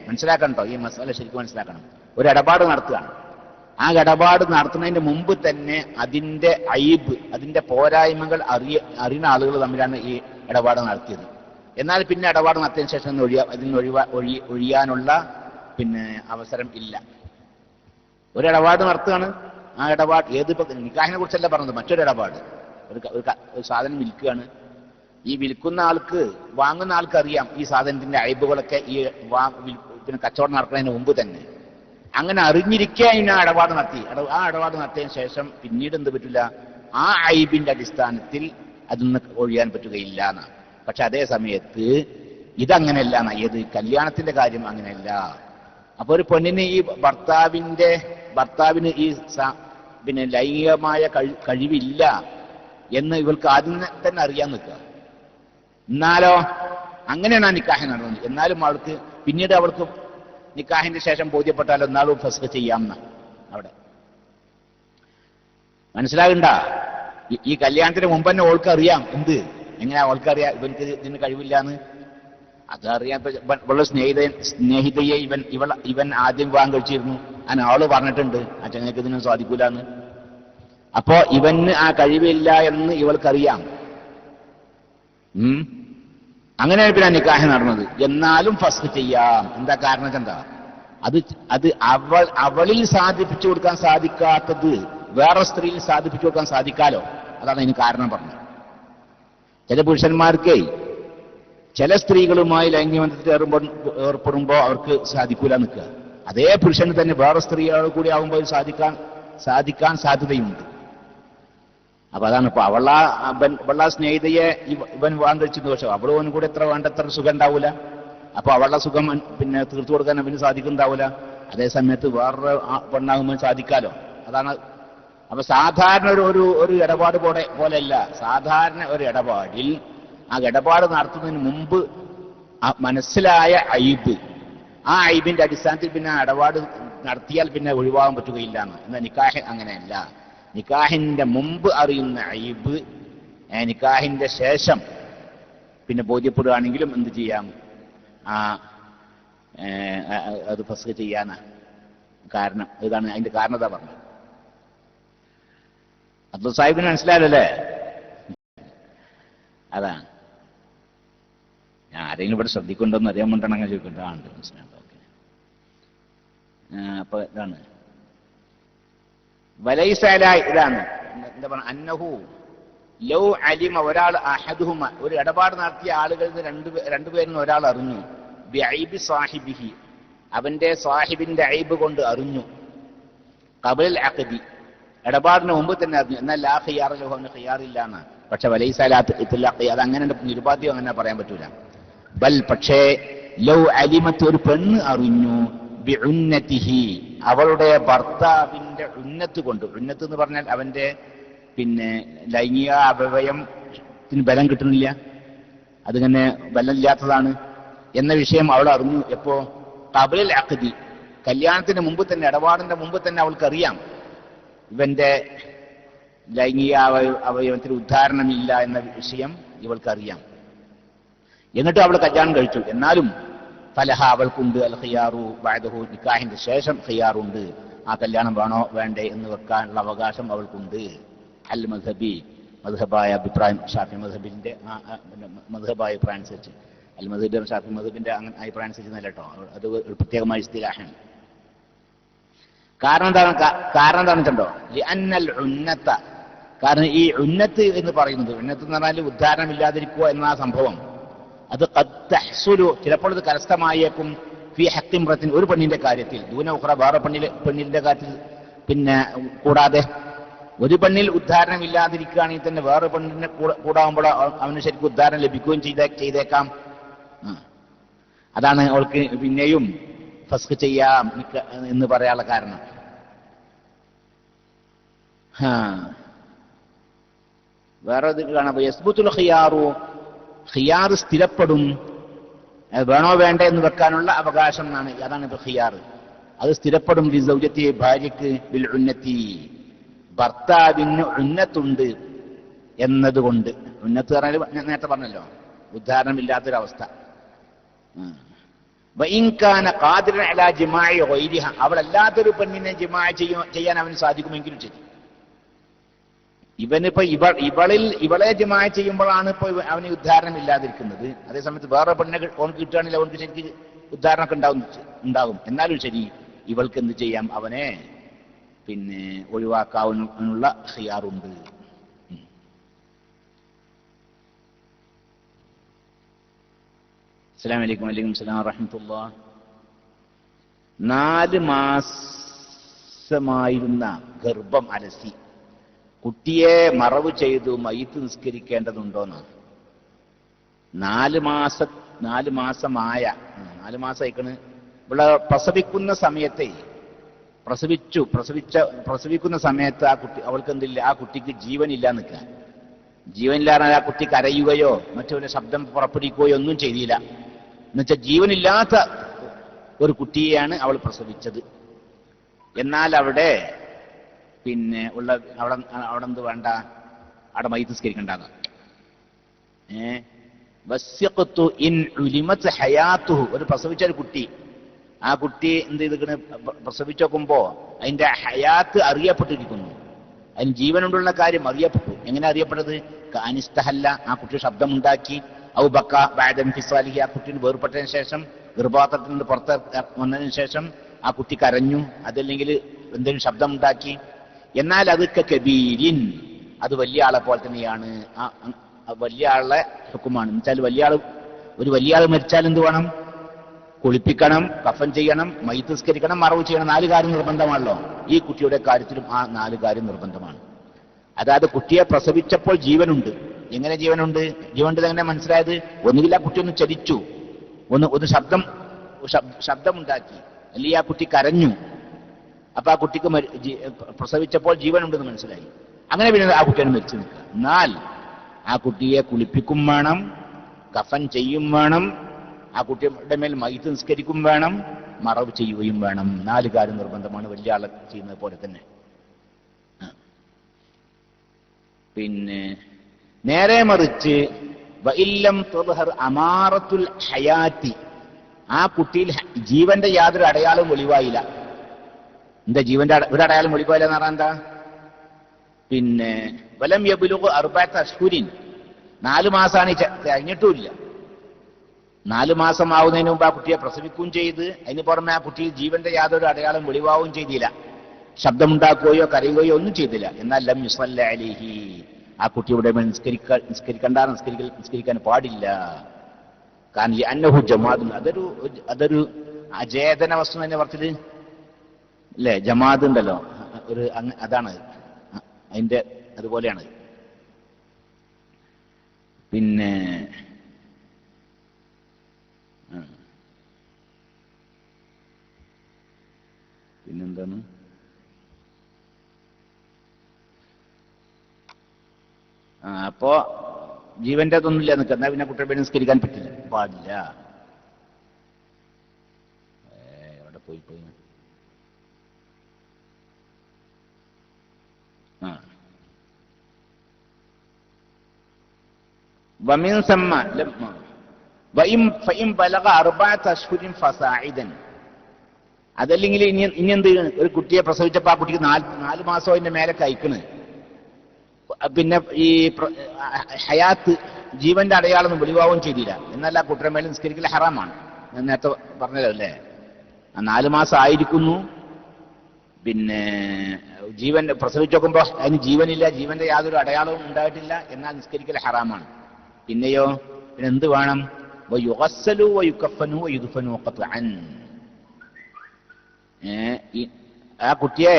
A: മനസ്സിലാക്കണ്ടോ, ഈ മസാല ശരിക്കും മനസ്സിലാക്കണം. ഒരു ഇടപാട് നടത്തുകയാണ്, ആ ഇടപാട് നടത്തുന്നതിന് മുമ്പ് തന്നെ അതിന്റെ ഐബ്, അതിന്റെ പോരായ്മകൾ അറിയുന്ന ആളുകൾ തമ്മിലാണ് ഈ ഇടപാട് നടത്തിയത്. എന്നാൽ പിന്നെ ഇടപാട് നടത്തിയതിനു ശേഷം ഒഴിയാനുള്ള പിന്നെ അവസരം ഇല്ല. ഒരു ഇടപാട് നടത്തുകയാണ്, ആ ഇടപാട് ഏതിപ്പോ നിക്കാഹിനെ കുറിച്ചല്ല പറഞ്ഞത്, മറ്റൊരു ഇടപാട്. ഒരു സാധനം വിൽക്കുകയാണ്, ഈ വിൽക്കുന്ന ആൾക്ക് വാങ്ങുന്ന ആൾക്ക് അറിയാം ഈ സാധനത്തിന്റെ അയബുകളൊക്കെ ഈ പിന്നെ കച്ചവടം നടക്കുന്നതിന് മുമ്പ് തന്നെ. അങ്ങനെ അറിഞ്ഞിരിക്കുക ആ ഇടപാട് നടത്തി. ആ ഇടപാട് നടത്തിയതിനു ശേഷം പിന്നീട് എന്ത് പറ്റില്ല, ആ ഐബിന്റെ അടിസ്ഥാനത്തിൽ അതൊന്ന് ഒഴിയാൻ പറ്റുകയില്ല എന്നാണ്. പക്ഷെ അതേ സമയത്ത് ഇതങ്ങനെയല്ല, ഏത് കല്യാണത്തിന്റെ കാര്യം അങ്ങനെയല്ല. അപ്പൊ ഒരു പെണ്ണിന് ഈ ഭർത്താവിന് ഈ പിന്നെ ലൈംഗികമായ കഴിവില്ല എന്ന് ഇവൾക്ക് ആദ്യം തന്നെ അറിയാൻ നിൽക്കുക. എന്നാലോ അങ്ങനെയാണ് ആ നിക്കാഹ് നടന്നത്. എന്നാലും അവൾക്ക് പിന്നീട് അവൾക്ക് നിക്കാഹിന്റെ ശേഷം ബോധ്യപ്പെട്ടാലോ എന്നാലും ഫസ്ഖ് ചെയ്യാമെന്ന അവിടെ മനസ്സിലാകണ്ട. ഈ കല്യാണത്തിന് മുമ്പ് തന്നെ ഓൾക്ക് അറിയാം. എന്ത് എങ്ങനെയാ ഓൾക്കറിയാം ഇവർക്ക് ഇതിന് കഴിവില്ലാന്ന്? അതറിയാം. ഇവളുടെ സ്നേഹിതയെ ഇവൻ ആദ്യം വിവാഹം കഴിച്ചിരുന്നു. അങ്ങനെ ആള് പറഞ്ഞിട്ടുണ്ട് ആ ചങ്ങക്ക് ഇതിനും സാധിക്കൂലെന്ന്. അപ്പോ ഇവന് ആ കഴിവില്ല എന്ന് ഇവൾക്കറിയാം. അങ്ങനെയാണ് പിന്നെ നിക്കാഹ് നടന്നത്. എന്നാലും ഫസ്ഖ് ചെയ്യാം. എന്താ കാരണം? എന്താ അത് അവളിൽ സാധിപ്പിച്ചു കൊടുക്കാൻ സാധിക്കാത്തത് വേറെ സ്ത്രീയിൽ സാധിപ്പിച്ചു കൊടുക്കാൻ സാധിക്കാലോ. അതാണ് അതിന് കാരണം പറഞ്ഞത്. ചില പുരുഷന്മാർക്ക് ചില സ്ത്രീകളുമായി ലൈംഗികബന്ധത്തിൽ ഏർപ്പെടുമ്പോൾ അവർക്ക് സാധിക്കൂല നിൽക്കുക. അതേ പുരുഷന് തന്നെ വേറെ സ്ത്രീകൾ കൂടി ആകുമ്പോൾ സാധിക്കാൻ സാധ്യതയുണ്ട്. അപ്പൊ അതാണ് ഇപ്പൊ അവളാ സ്നേഹിതയെ ഇവൻ വിവാഹം കഴിച്ചു ദോഷം, അവളും കൂടെ വേണ്ടത്ര സുഖം ഉണ്ടാവൂല. അപ്പൊ അവളുടെ സുഖം പിന്നെ തീർത്തു കൊടുക്കാൻ അവന് സാധിക്കുന്നുണ്ടാവൂല. അതേ സമയത്ത് വേറൊരു പെണ്ണാകുമ്പോൾ സാധിക്കാലോ. അതാണ്. അപ്പൊ സാധാരണ ഒരു ഇടപാട് പോലെയല്ല. സാധാരണ ഒരു ഇടപാടിൽ ആ ഇടപാട് നടത്തുന്നതിന് മുമ്പ് മനസ്സിലായ അയ്ബ്, ആ അയ്ബിന്റെ അടിസ്ഥാനത്തിൽ പിന്നെ ആ ഇടപാട് നടത്തിയാൽ പിന്നെ ഒഴിവാകാൻ പറ്റുകയില്ല. എന്നാൽ നിക്കാഹ് അങ്ങനെയല്ല. നിക്കാഹിന്റെ മുമ്പ് അറിയുന്ന അയ്ബ് നിക്കാഹിന്റെ ശേഷം പിന്നെ ബോധ്യപ്പെടുകയാണെങ്കിലും എന്ത് ചെയ്യാം? അത് ഫസ്ഖ് ചെയ്യാനാ കാരണം. ഇതാണ് അതിന്റെ കാരണത പറഞ്ഞത്. അബ്ദുൽ സാഹിബിന് മനസ്സിലായല്ലേ? അതാണ്. ഞാൻ ആരെങ്കിലും ഇവിടെ ശ്രദ്ധിക്കുന്നുണ്ടോന്ന് അറിയാൻ വേണ്ടിയാണ് അങ്ങനെ ചോദിക്കുന്നത്. ആ ഉണ്ട്, മനസ്സിലായി. ഓക്കെ. അപ്പൊ ഇതാണ് വലൈസല. ഇതാണ് എന്താ പറയുക? അന്നഹു ലൗ അലിമ, ഒരാൾ അഹദുഹുമ, ഒരു ഇടപാട് നടത്തിയ ആളുകളിൽ രണ്ടുപേരിൽ ഒരാൾ അറിഞ്ഞു, ബിഐബി സാഹിബിഹി, അവന്റെ സാഹിബിന്റെ ഐബ് കൊണ്ട് അറിഞ്ഞു, ഖബൽ അഖദി, ഇടപാടിന് മുമ്പ് തന്നെ അറിഞ്ഞു. എന്നാൽ ലാ ഖിയാറ ലഹു, അവന് ഖിയാറില്ലാന്ന്. പക്ഷെ വലൈസലാത്ത് ഇത്ലാഖി, അത് അങ്ങനെ നിരുപാധികം അങ്ങനെ പറയാൻ പറ്റൂല. ബൽ പക്ഷേ ലൗ അലിമത്ത്, ഒരു പെണ്ണ് അറിഞ്ഞു, ബിഉന്നതിഹി, അവളുടെ ഭർത്താവിന്റെ ഉന്നത്ത് കൊണ്ട്. ഉന്നത്ത് എന്ന് പറഞ്ഞാൽ അവന്റെ പിന്നെ ലൈംഗിക അവയവത്തിന് ബലം കിട്ടുന്നില്ല, അതിങ്ങനെ ബലമില്ലാത്തതാണ് എന്ന വിഷയം അവൾ അറിഞ്ഞു. എപ്പോ? ഖബൽ അഖദി, കല്യാണത്തിന് മുമ്പ് തന്നെ, ഇടപാടിന്റെ മുമ്പ് തന്നെ അവൾക്കറിയാം ഇവന്റെ ലൈംഗിക അവയവത്തിന് ഉദ്ധാരണമില്ല എന്ന വിഷയം ഇവൾക്കറിയാം. എന്നിട്ട് അവൾ കല്യാണം കഴിച്ചു. എന്നാലും ഫലഹ, അവൾക്കുണ്ട് അൽ ഖിയാറു ബഅദഹു, നിക്കാഹിന്റെ ശേഷം ഖിയാറുണ്ട്. ആ കല്യാണം വേണോ വേണ്ടേ എന്ന് വെക്കാനുള്ള അവകാശം അവൾക്കുണ്ട്. അൽ മദ്ഹബി, മദ്ഹബായ അഭിപ്രായം, ഷാഫി മദ്ഹബിന്റെ മദ്ഹബായ അഭിപ്രായം അനുസരിച്ച്, അൽ മദ്ഹബി ഷാഫി മദ്ഹബിന്റെ അഭിപ്രായം അനുസരിച്ച് അല്ലട്ടോ, അത് ഒരു പ്രത്യേകമായ ഇസ്തിലാഹാണ്. കാരണം എന്താണെന്ന് വെച്ചോ, ലിഅന്നൽ ഉന്നത, കാരണം ഈ ഉന്നത്ത് എന്ന് പറയുന്നത്, ഉന്നത്ത് എന്ന് പറഞ്ഞാൽ ഉദ്ധാരണമില്ലാതിരിക്കുക എന്ന സംഭവം, അത് ഖദ് തഹ്സുലു, ചിലപ്പോൾ ഇത് കരസ്ഥമായേക്കും, ഫി ഹഖ്ഖി ഇംറത്തിൻ, ഒരു പെണ്ണിന്റെ കാര്യത്തിൽ, ദൂന ഉഖ്റ, വേറെ പെണ്ണിന്റെ കാര്യത്തിൽ പിന്നെ കൂടാതെ. ഒരു പെണ്ണിൽ ഉദ്ധാരണം ഇല്ലാതിരിക്കുകയാണെങ്കിൽ തന്നെ വേറെ പെണ്ണിനെ കൂടാകുമ്പോൾ അവന് ശരിക്കും ഉദ്ധാരണം ലഭിക്കുകയും ചെയ്തേക്കാം. അതാണ് അവൾക്ക് പിന്നെയും ഫസ്ഖ് ചെയ്യാം എന്ന് പറയാനുള്ള കാരണം. വേറെ ഇത് കാണാം, യസ്ബുത്തുൽ ഖിയാറു, ഖിയാർ സ്ഥിരപ്പെടും, വേണോ വേണ്ട എന്ന് വെക്കാനുള്ള അവകാശം എന്നാണ്. അതാണ് ഇപ്പൊ ഖിയാർ, അത് സ്ഥിരപ്പെടും. സൗജത്തി, ഭാര്യക്ക്, ബിൽ ഉന്നത്തി, ഭർത്താവിന് ഉന്നത്തുണ്ട് എന്നതുകൊണ്ട്. ഉന്നത്ത് പറഞ്ഞാൽ ഞാൻ നേരത്തെ പറഞ്ഞല്ലോ, ഉദ്ധാരണമില്ലാത്തൊരവസ്ഥ. അവളല്ലാത്തൊരു പെണ്ണിനെ ജിമാ ചെയ്യാൻ അവന് സാധിക്കുമെങ്കിലും ശരി. ഇവനിപ്പോ ഇവളെ ജിമാ ചെയ്യുമ്പോഴാണ് ഇപ്പൊ അവന് ഉദ്ധാരണം ഇല്ലാതിരിക്കുന്നത്. അതേസമയത്ത് വേറെ പെണ്ണിനെ ഓർക്ക് കിട്ടുകയാണെങ്കിൽ അവർക്ക് ശരിക്കും ഉദ്ധാരണമൊക്കെ ഉണ്ടാകും. എന്നാലും ശരി, ഇവൾക്ക് എന്ത് ചെയ്യാം? അവനെ പിന്നെ ഒഴിവാക്കാനുള്ള ഖിയാറുണ്ട്. അസ്സലാമു അലൈക്കും. വലൈക്കും സലാം വറഹ്മത്തുള്ളാഹി. 4 മാസമായിരുന്ന ഗർഭം അലസി കുട്ടിയെ മറവ് ചെയ്തു മയ്യിത്ത് നിസ്കരിക്കേണ്ടതുണ്ടോന്ന്? 4 മാസമായ 4 മാസമായിക്കണ് ഇവിടെ പ്രസവിക്കുന്ന സമയത്തെ പ്രസവിക്കുന്ന സമയത്ത് ആ കുട്ടി, അവൾക്ക് എന്തില്ല, ആ കുട്ടിക്ക് ജീവനില്ല നിൽക്കുക. ജീവനില്ലാതെ ആ കുട്ടി കരയുകയോ മറ്റൊരു ശബ്ദം പുറപ്പെടുവിക്കുകയോ ഒന്നും ചെയ്തില്ല. എന്നുവെച്ചാൽ ജീവനില്ലാത്ത ഒരു കുട്ടിയെയാണ് അവൾ പ്രസവിച്ചത്. എന്നാൽ അവിടെ പിന്നെ അവിടെ എന്ത് വേണ്ട, അവിടെ മയ്യിത്ത് നിസ്കരിക്കണ്ടാന്ന്. വസ്യഖ്തു ഇൻ ഉലിമത് ഹയാത്തുഹു, ഒരു പ്രസവിച്ച ഒരു കുട്ടി, ആ കുട്ടി എന്ത് ചെയ്തിക്കണ്, പ്രസവിച്ചു നോക്കുമ്പോ അതിന്റെ ഹയാത്ത് അറിയപ്പെട്ടിരിക്കുന്നു, അതിന് ജീവനുണ്ടുള്ള കാര്യം അറിയപ്പെട്ടു. എങ്ങനെ അറിയപ്പെട്ടത്? കാനിസ്തഹല്ല, ആ കുട്ടി ശബ്ദമുണ്ടാക്കി, ഔ ബക്ക ബഅദ ഫിസാലിഹി, ആ കുട്ടിന് വേർപെട്ടതിന് ശേഷം ഗർഭപാത്രത്തിൽ നിന്ന് പുറത്ത് വന്നതിന് ശേഷം ആ കുട്ടി കരഞ്ഞു, അതല്ലെങ്കിൽ എന്തെങ്കിലും ശബ്ദമുണ്ടാക്കി. എന്നാൽ അത് കബീരിൻ, അത് വലിയ ആളെ പോലെ തന്നെയാണ്, വലിയ ആളുടെ ഹുക്കുമാണ്. എന്നുവെച്ചാൽ വലിയ ആൾ മരിച്ചാൽ എന്ത് വേണം? കുളിപ്പിക്കണം, കഫൻ ചെയ്യണം, മയ്യിത്ത് നിസ്കരിക്കണം, മറവ് ചെയ്യണം. 4 കാര്യം നിർബന്ധമാണല്ലോ. ഈ കുട്ടിയുടെ കാര്യത്തിലും ആ 4 കാര്യം നിർബന്ധമാണ്. അതായത് കുട്ടിയെ പ്രസവിച്ചപ്പോൾ ജീവനുണ്ട്. എങ്ങനെ ജീവനുണ്ട്? ജീവനുണ്ട് എങ്ങനെ മനസ്സിലായത്? ഒന്നുകിൽ ആ കുട്ടി ഒന്ന് ചലിച്ചു, ഒന്ന് ശബ്ദമുണ്ടാക്കി, അല്ലെങ്കിൽ ആ കുട്ടി കരഞ്ഞു, അപ്പൊ ആ കുട്ടിക്ക് പ്രസവിച്ചപ്പോൾ ജീവനുണ്ടെന്ന് മനസ്സിലായി. അങ്ങനെ പിന്നെ ആ കുട്ടിയാണ് മരിച്ചു നിൽക്കുക. എന്നാൽ ആ കുട്ടിയെ കുളിപ്പിക്കും വേണം, കഫൻ ചെയ്യും വേണം, ആ കുട്ടിയുടെ മേൽ മയ്യിത്ത് നിസ്കരിക്കും വേണം, മറവ് ചെയ്യുകയും വേണം. 4 കാര്യം നിർബന്ധമാണ്, വലിയ ആളെ ചെയ്യുന്നത് പോലെ തന്നെ. പിന്നെ നേരെ മറിച്ച് വഇല്ലം തുദ്ഹർ അമാറത്തുൽ ഹയാത്തി, ആ കുട്ടിയിൽ ജീവന്റെ യാതൊരു അടയാളവും വെളിവായില്ല. എന്താ ജീവന്റെ ഒരു അടയാളം വെളിവായില്ല എന്ന് പറഞ്ഞാൽ എന്താ? പിന്നെ വലം യബ്ലുഗു 4 അശ്ഹുരിൻ, 4 മാസമാണ് കഴിഞ്ഞിട്ടുമില്ല. 4 മാസം ആവുന്നതിന് മുമ്പ് ആ കുട്ടിയെ പ്രസവിക്കുകയും ചെയ്ത്, അതിന് പുറമെ ആ കുട്ടിയിൽ ജീവന്റെ യാതൊരു അടയാളം വെളിവാവുകയും ചെയ്തില്ല, ശബ്ദമുണ്ടാക്കുകയോ കരയുകയോ ഒന്നും ചെയ്തില്ല. എന്നാൽ ലം യുസല്ല അലൈഹി, ആ കുട്ടിയുടെ മേൽ നിസ്കരിക്കാൻ പാടില്ല. കാരണം അന്നഹു ജമാദുൻ, അതൊരു അചേതന വസ്തു തന്നെ പറഞ്ഞത് അല്ലേ? ജമാദ് ഉണ്ടല്ലോ, അതാണ് അതിന്റെ അതുപോലെയാണ്. പിന്നെ പിന്നെന്താണ്? അപ്പോ ജീവന്റെ അതൊന്നുമില്ല നിൽക്കുന്ന, പിന്നെ കുട്ടിയെ നിസ്കരിക്കാൻ പറ്റില്ല, പാടില്ല. എവിടെ പോയി വമിൻ സമ്മ ഫഇൻ ബലഗ 4 അശ്ഹുരിൻ ഫസാഇദൻ, അതല്ലെങ്കിൽ ഇനി എന്ത്? ഒരു കുട്ടിയെ പ്രസവിച്ചപ്പോൾ ആ കുട്ടിക്ക് 4 മാസം അതിന്റെ മേലെ കഴിക്കണ്, പിന്നെ ഈ ഹയാത്ത് ജീവന്റെ അടയാളൊന്നും വെളിവാവുകയും ചെയ്തില്ല. എന്നാൽ ആ കുട്ടിയുടെ മേലെ നിസ്കരിക്കൽ ഹറാമാണ്. ഞാൻ നേരത്തെ പറഞ്ഞല്ലോ അല്ലേ? 4 മാസം ആയിരിക്കുന്നു, പിന്നെ ജീവൻ പ്രസവിച്ചു നോക്കുമ്പോൾ അതിന് ജീവനില്ല, ജീവന്റെ യാതൊരു അടയാളവും ഉണ്ടായിട്ടില്ല, എന്നാൽ നിസ്കരിക്കൽ ഹറാമാണ്. പിന്നെയോ പിന്നെ എന്ത് വേണം? വയുഗസ്സലു വയുകഫനു വയുദ്ഫനു ഖത്അൻ, ആ കുട്ടിയെ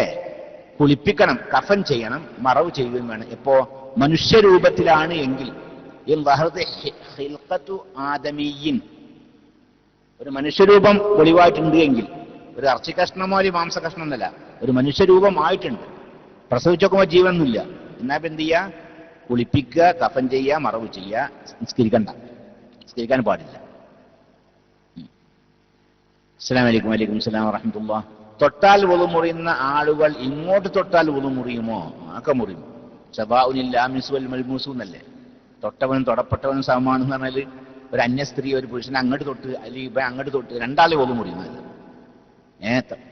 A: കുളിപ്പിക്കണം, കഫൻ ചെയ്യണം, മറവ് ചെയ്യുകയും വേണം. എപ്പോ? മനുഷ്യരൂപത്തിലാണ് എങ്കിൽ, ആദമീയിൻ, ഒരു മനുഷ്യരൂപം വെളിവായിട്ടുണ്ട് എങ്കിൽ, ഒരു ഇറച്ചി കഷ്ണമോ ഒരു മാംസ കഷ്ണം എന്നല്ല, ഒരു മനുഷ്യരൂപം ആയിട്ടുണ്ട്, പ്രസവിച്ചു നോക്കുമ്പോൾ ജീവനൊന്നുമില്ല, എന്നാ എന്ത് ചെയ്യുക? കുളിപ്പിക്കുക, കഫൻ ചെയ്യുക, മറവ് ചെയ്യുക, നിസ്കരിക്കാൻ പാടില്ല. അസ്സലാമു അലൈക്കും. വലൈക്കും സലാം വറഹ്മത്തുള്ളാഹി. തൊട്ടാൽ വുളു മുറിയുന്ന ആളുകൾ ഇങ്ങോട്ട് തൊട്ടാൽ വുളു മുറിയുമോ? ഒക്കെ മുറിയും. സവാഉനിൽ ലാമിസു വൽ മൽമൂസു എന്നല്ലേ? തൊട്ടവനും തൊടപ്പെട്ടവനും സമമാണെന്ന് പറഞ്ഞാൽ ഒരു അന്യ സ്ത്രീ ഒരു പുരുഷനെ അങ്ങോട്ട് തൊട്ട് അല്ലെങ്കിൽ ഇവൻ അങ്ങോട്ട് തൊട്ട് രണ്ടാളെ വുളു മുറിയുന്നത്.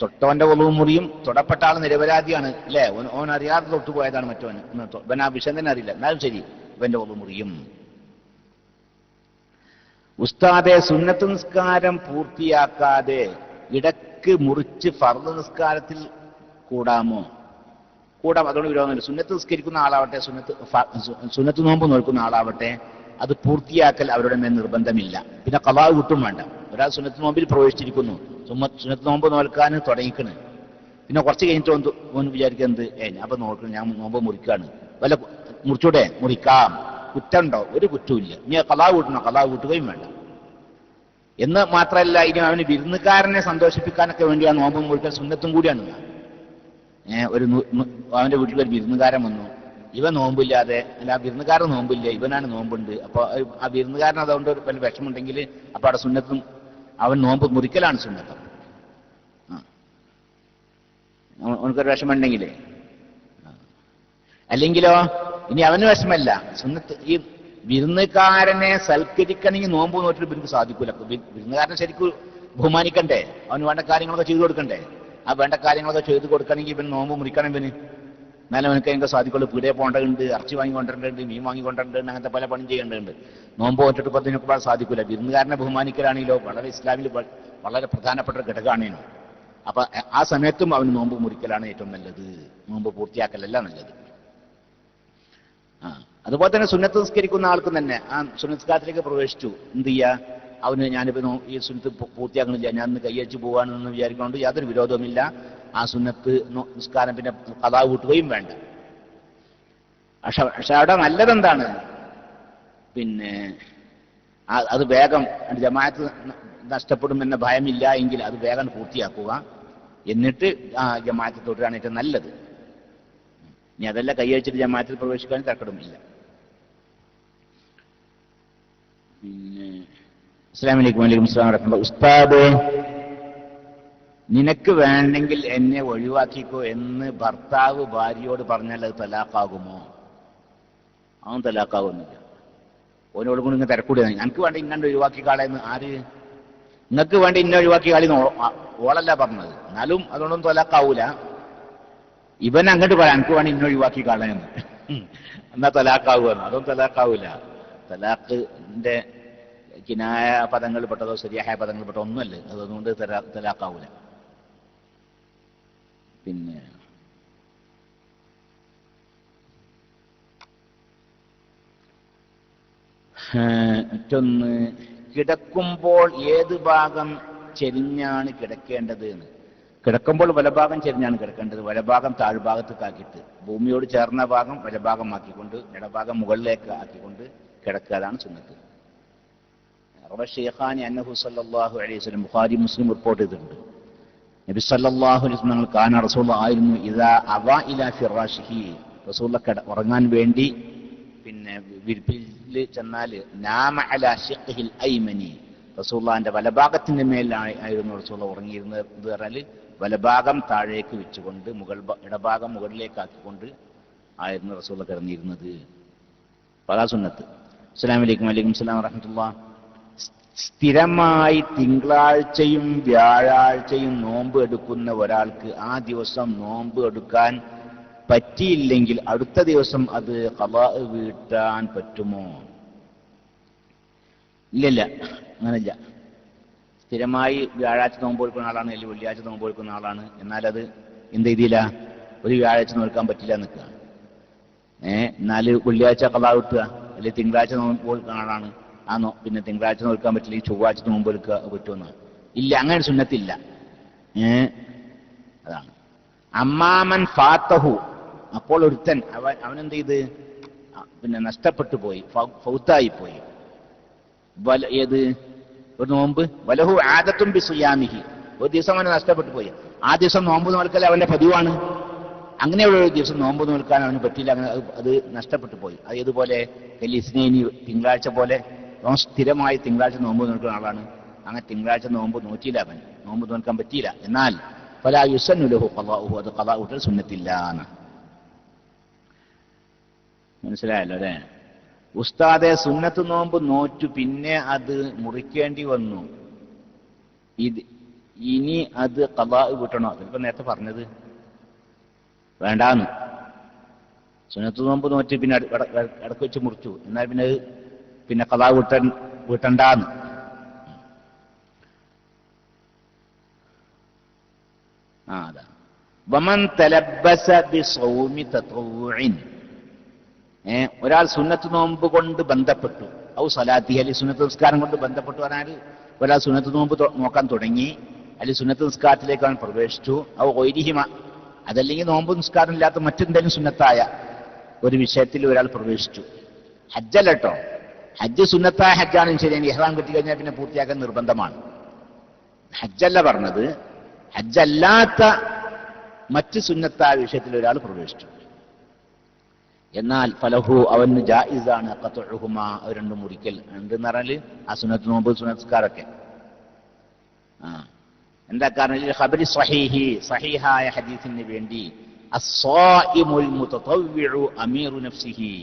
A: തൊട്ടവന്റെ വുളു മുറിയും, തൊടപ്പെട്ട ആൾ നിരപരാധിയാണ് അല്ലേ? ഓൻ അറിയാതെ തൊട്ടുപോയതാണ് മറ്റവൻ, ഇവൻ ആ വിഷയം തന്നെ അറിയില്ല, എന്നാലും ശരി ഇവന്റെ വുളു മുറിയും. ഉസ്താദെ, സുന്നത്ത് നിസ്കാരം പൂർത്തിയാക്കാതെ ഇടക്ക് മുറിച്ച് ഫർദ് നിസ്കാരത്തിൽ കൂടാമോ? കൂടാം, അതുകൊണ്ട് വിരോധമില്ല. സുന്നത്ത് നിസ്കരിക്കുന്ന ആളാവട്ടെ, സുന്നത്ത് നോമ്പ് നോക്കുന്ന ആളാവട്ടെ, അത് പൂർത്തിയാക്കൽ അവരുടെ മേൽ നിർബന്ധമില്ല. പിന്നെ ഖളാ കിട്ടും വേണ്ട. ഒരാൾ സുന്നത്ത് നോമ്പിൽ പ്രവേശിച്ചിരിക്കുന്നു, സുന്നത്ത് നോമ്പ് നോൽക്കാൻ തുടങ്ങിക്കണ്, പിന്നെ കുറച്ച് കഴിഞ്ഞിട്ട് ഓൻ വിചാരിക്കുന്നത് അപ്പൊ നോക്കണം, ഞാൻ നോമ്പ് മുറിക്കാണ്, വല്ല മുറിച്ചൂടെ? മുറിക്കാം, കുറ്റമുണ്ടോ? ഒരു കുറ്റമില്ല. ഇനി ഖളാ കൂട്ടണോ? ഖളാ കൂട്ടുകയും വേണ്ട. എന്ന് മാത്രമല്ല, ഇനി അവന് വിരുന്നുകാരനെ സന്തോഷിപ്പിക്കാനൊക്കെ വേണ്ടി ആ നോമ്പ് മുറിക്കൽ സുന്നത്തും കൂടിയാണ്. അവന്റെ വീട്ടിൽ ഒരു വിരുന്നുകാരൻ വന്നു, ഇവൻ നോമ്പില്ലാതെ, അല്ല ആ വിരുന്നുകാരൻ നോമ്പില്ല, ഇവനാണ് നോമ്പുണ്ട്. അപ്പൊ ആ വിരുന്നുകാരൻ അതുകൊണ്ട് വല്ല വിഷമുണ്ടെങ്കിൽ അപ്പൊ അവിടെ സുന്നത്തും, അവൻ നോമ്പ് മുറിക്കലാണ് സുന്നത്തം. അവനക്കൊരു വിഷമുണ്ടെങ്കിലേ. അല്ലെങ്കിലോ ഇനി അവന് വിഷമല്ല. സുന്നത്ത് ഈ വിരുന്നുകാരനെ സൽക്കരിക്കണമെങ്കിൽ നോമ്പ് നോറ്റിട്ട് ഇവർക്ക് സാധിക്കൂല. വിരുന്നുകാരനെ ശരിക്കും ബഹുമാനിക്കണ്ടേ, അവന് വേണ്ട കാര്യങ്ങളൊക്കെ ചെയ്തു കൊടുക്കണ്ടേ. ആ വേണ്ട കാര്യങ്ങളൊക്കെ ചെയ്തു കൊടുക്കണമെങ്കിൽ ഇവൻ നോമ്പ് മുറിക്കണം. ഇവന് എന്നാലും അവനക്ക് എനിക്ക് സാധിക്കുള്ളൂ. പീടിയെ പോകേണ്ടതുണ്ട്, ഇറച്ചി വാങ്ങിക്കൊണ്ടിട്ടുണ്ട്, മീൻ വാങ്ങിക്കൊണ്ടിട്ടുണ്ട്, അങ്ങനത്തെ പല പണി ചെയ്യേണ്ടതുണ്ട്. നോമ്പ് നോറ്റിട്ട് ഇപ്പം ഇതിനൊക്കെ സാധിക്കില്ല. വിരുന്നുകാരനെ ബഹുമാനിക്കലാണെങ്കിലോ വളരെ ഇസ്ലാമിൽ വളരെ പ്രധാനപ്പെട്ട ഒരു ഘടകമാണേനു. അപ്പൊ ആ സമയത്തും അവന് നോമ്പ് മുറിക്കലാണ് ഏറ്റവും നല്ലത്, നോമ്പ് പൂർത്തിയാക്കലല്ല നല്ലത്. അതുപോലെ തന്നെ സുന്നത്ത് നിസ്കരിക്കുന്ന ആൾക്കും തന്നെ ആ സുന്നസ്കാരത്തിലേക്ക് പ്രവേശിച്ചു, എന്ത് ചെയ്യുക, അവന് ഞാനിപ്പോൾ ഈ സുന്നത്ത് പൂർത്തിയാക്കണില്ല, ഞാൻ ഇന്ന് കൈയച്ച് പോകാനെന്ന് വിചാരിക്കുന്നുണ്ട്, യാതൊരു വിരോധവുമില്ല. ആ സുന്നത്ത് നിസ്കാരം പിന്നെ ഖളാ കൂട്ടുകയും വേണ്ട. പക്ഷെ അവിടെ നല്ലതെന്താണ്, പിന്നെ അത് വേഗം ജമാഅത്ത് നഷ്ടപ്പെടുമെന്ന ഭയമില്ല എങ്കിൽ അത് വേഗം പൂർത്തിയാക്കുക, എന്നിട്ട് ആ ജമാഅത്ത് തുടരാണ് ഏറ്റവും നല്ലത്. ഇനി അതല്ല കൈയച്ചിട്ട് ജമാഅത്തിൽ പ്രവേശിക്കാൻ തർക്കമില്ല. പിന്നെ അസ്സലാമു അലൈക്കും. വലൈക്കും അസ്സലാം വറഹ്മത്തുള്ളാഹി. ഉസ്താദ്, നിനക്ക് വേണ്ടെങ്കിൽ എന്നെ ഒഴിവാക്കിക്കോ എന്ന് ഭർത്താവ് ഭാര്യയോട് പറഞ്ഞാൽ അത് തലാഖാകുമോ? അവൻ തലാഖാകുന്നില്ല. ഓനോട് കൂടി ഇങ്ങനെ തിരക്കൂടിയാണ്, ഞങ്ങൾക്ക് വേണ്ടി ഇന്നണ്ട് ഒഴിവാക്കി കാളയെന്ന്. ആര്? നിങ്ങൾക്ക് വേണ്ടി ഇന്ന ഒഴിവാക്കി കാളിന്ന് ഓളല്ല പറഞ്ഞത്. എന്നാലും അതുകൊണ്ടൊന്നും തലാഖാവൂല. ഇവൻ അങ്ങോട്ട് പറയാം, എനിക്ക് വേണ്ടി ഇന്ന ഒഴിവാക്കി കാളയെന്ന്, എന്നാ തലാഖാവുമെന്ന്. അതൊന്നും തലാഖാവൂല. തലാഖിന്റെ കിനായ പദങ്ങൾ പെട്ടതോ ശരിയായ പദങ്ങൾ പെട്ടോ ഒന്നുമല്ല, അതുകൊണ്ട് തലാഖാവൂല. പിന്നെ മറ്റൊന്ന്, കിടക്കുമ്പോൾ ഏത് ഭാഗം ചെരിഞ്ഞാണ് കിടക്കേണ്ടത് എന്ന്. കിടക്കുമ്പോൾ വലഭാഗം ചെരിഞ്ഞാണ് കിടക്കേണ്ടത്. വലഭാഗം താഴ്ഭാഗത്തേക്കാക്കിയിട്ട് ഭൂമിയോട് ചേർന്ന ഭാഗം വലഭാഗമാക്കിക്കൊണ്ട് ഇടഭാഗം മുകളിലേക്ക് ആക്കിക്കൊണ്ട് കിടക്കുക, അതാണ് സുന്നത്ത്. ഷെയ്ഖാനി അന്നഹു സല്ലല്ലാഹു അലൈഹി വസല്ലം, ബുഖാരി മുസ്ലിം റിപ്പോർട്ട് ചെയ്തിട്ടുണ്ട്, നബി സല്ലല്ലാഹു അലൈഹി വസല്ലം കാന റസൂലുള്ളാഹി ആയിരുന്നു ഇദാ അവ ഇലാ ഫിറാശിഹി, റസൂലുള്ളാഹി ഉറങ്ങാൻ വേണ്ടി പിന്നെ വിരിപ്പിൽ ചെന്നാല് നാമ അലാ ശിഖ്ഹിൽ ഐമനി, റസൂലുള്ളാഹിന്റെ വലഭാഗത്തിന്റെ മേലായിരുന്നു റസൂലുള്ളാഹി ഉറങ്ങിയിരുന്നത്. എന്ന് പറഞ്ഞാൽ വലഭാഗം താഴേക്ക് വെച്ചുകൊണ്ട് ഇടഭാഗം മുകളിലേക്ക് ആക്കിക്കൊണ്ട് ആയിരുന്നു റസൂലുള്ളാഹി കിടന്നിരുന്നത്. അതാ സുന്നത്ത്. അസ്സലാമു അലൈക്കും. വലൈക്കും അസ്സലാം വറഹ്മത്തുള്ളാഹി. സ്ഥിരമായി തിങ്കളാഴ്ചയും വ്യാഴാഴ്ചയും നോമ്പ് എടുക്കുന്ന ഒരാൾക്ക് ആ ദിവസം നോമ്പ് എടുക്കാൻ പറ്റിയില്ലെങ്കിൽ അടുത്ത ദിവസം അത് ഖളാ വീട്ടാൻ പറ്റുമോ? ഇല്ലല്ല, അങ്ങനെയില്ല. സ്ഥിരമായി വ്യാഴാഴ്ച നോമ്പ് എടുക്കുന്ന ആളാണ്, അല്ലെങ്കിൽ വെള്ളിയാഴ്ച നോമ്പ് എടുക്കുന്ന ആളാണ്, എന്നാലത് എന്ത് ചെയ്തില്ല, ഒരു വ്യാഴാഴ്ച നോക്കാൻ പറ്റില്ല നിൽക്കുക. എന്നാൽ വെള്ളിയാഴ്ച ഖളാ വീട്ടുക, അല്ലെങ്കിൽ തിങ്കളാഴ്ച നോമ്പ് എടുക്കുന്ന ആളാണ്, പിന്നെ തിങ്കളാഴ്ച നോക്കാൻ പറ്റില്ല, ഈ ചൊവ്വാഴ്ച നോമ്പ് എടുക്കുക പറ്റുമെന്ന് ഇല്ല. അങ്ങനെ സുന്നത്തില്ല. അതാണ്. അമ്മാമൻ ഫാത്തഹു, അപ്പോൾ ഒരുത്തൻ അവനെന്ത് ചെയ്ത് പിന്നെ നഷ്ടപ്പെട്ടു പോയി, ഫൗത്തായി പോയി. ഏത് ഒരു നോമ്പ്, വലഹു ആദത്തും ബി സിയാമിഹി, ഒരു ദിവസം അവന് നഷ്ടപ്പെട്ടു പോയി, ആ ദിവസം നോമ്പ് നോൽക്കൽ അവന്റെ പതിവാണ്. അങ്ങനെയുള്ള ഒരു ദിവസം നോമ്പ് നോൽക്കാൻ അവന് പറ്റില്ല, അങ്ങനെ അത് നഷ്ടപ്പെട്ടു പോയി. അത് ഏതുപോലെ കലിസ്നേനി, തിങ്കളാഴ്ച പോലെ സ്ഥിരമായി തിങ്കളാഴ്ച നോമ്പ് നോക്കുന്ന ആളാണ്. അങ്ങനെ തിങ്കളാഴ്ച നോമ്പ് നോറ്റിയില്ല, അവൻ നോമ്പ് നോക്കാൻ പറ്റിയില്ല. എന്നാൽ ഫലാ യുസന്നു ലഹു ഖളാഉഹു, അത് ഖളാ വീട്ടൽ സുന്നത്തില്ല എന്ന്. മനസ്സിലായല്ലോ അല്ലേ? ഉസ്താദെ, സുന്നത്ത് നോമ്പ് നോറ്റു പിന്നെ അത് മുറിക്കേണ്ടി വന്നു, ഇനി അത് ഖളാ വീട്ടണോ? അതിപ്പോ നേരത്തെ പറഞ്ഞത് വേണ്ടാന്ന്. സുന്നത്ത് നോമ്പ് നോറ്റ് പിന്നെ ഇടക്ക് വെച്ച് മുറിച്ചു, എന്നാൽ പിന്നെ ഖളാ വീട്ടണ്ടാന്ന്. അതാ വമൻ തലബ്ബസ ബിസൗമി തത്വഉഇൻ, ഒരാൾ സുന്നത്ത് നോമ്പ് കൊണ്ട് ബന്ധപ്പെട്ടു, ഔ സലാത്തി, അല്ലെങ്കിൽ സുന്നത്ത് നിസ്കാരം കൊണ്ട് ബന്ധപ്പെട്ടു പറഞ്ഞാൽ ഒരാൾ സുന്നത്ത് നോമ്പ് നോക്കാൻ തുടങ്ങി, അല്ലെങ്കിൽ സുന്നത്ത് നിസ്കാരത്തിലേക്ക് അവൻ പ്രവേശിച്ചു, ഔ ഗൈരിഹിമ, അതല്ലെങ്കിൽ നോമ്പ് നിസ്കാരം ഇല്ലാത്ത മറ്റെന്തെങ്കിലും സുന്നത്തായ ഒരു വിഷയത്തിൽ ഒരാൾ പ്രവേശിച്ചു. ഹജ്ജല്ല കേട്ടോ, ഹജ്ജ് സുന്നത്തായ ഹജ്ജാണെന്ന് ശരിയാണ്, ഇഹ്റാം കിട്ടിക്കഴിഞ്ഞാൽ പിന്നെ പൂർത്തിയാക്കാൻ നിർബന്ധമാണ്. ഹജ്ജല്ല പറഞ്ഞത്, ഹജ്ജല്ലാത്ത മറ്റ് സുന്നത്തായ വിഷയത്തിൽ ഒരാൾ പ്രവേശിച്ചു, എന്നാൽ ഫലഹു, അവന് ജായിസാണ് ഖത്ഉഹുമ, അവർ രണ്ടും മുറിക്കൽ. എന്തെന്ന് പറഞ്ഞാൽ ആ സുന്നത്ത് നോമ്പ് സുന്നത്സ്കാരൊക്കെ. എന്താ കാരണം? ഖബരി സ്വഹീഹി, സഹീഹായ ഹദീസിന് വേണ്ടി അസ്സായിമുൽ മുതതവ്വിഉ അമീറു നഫ്സിഹി.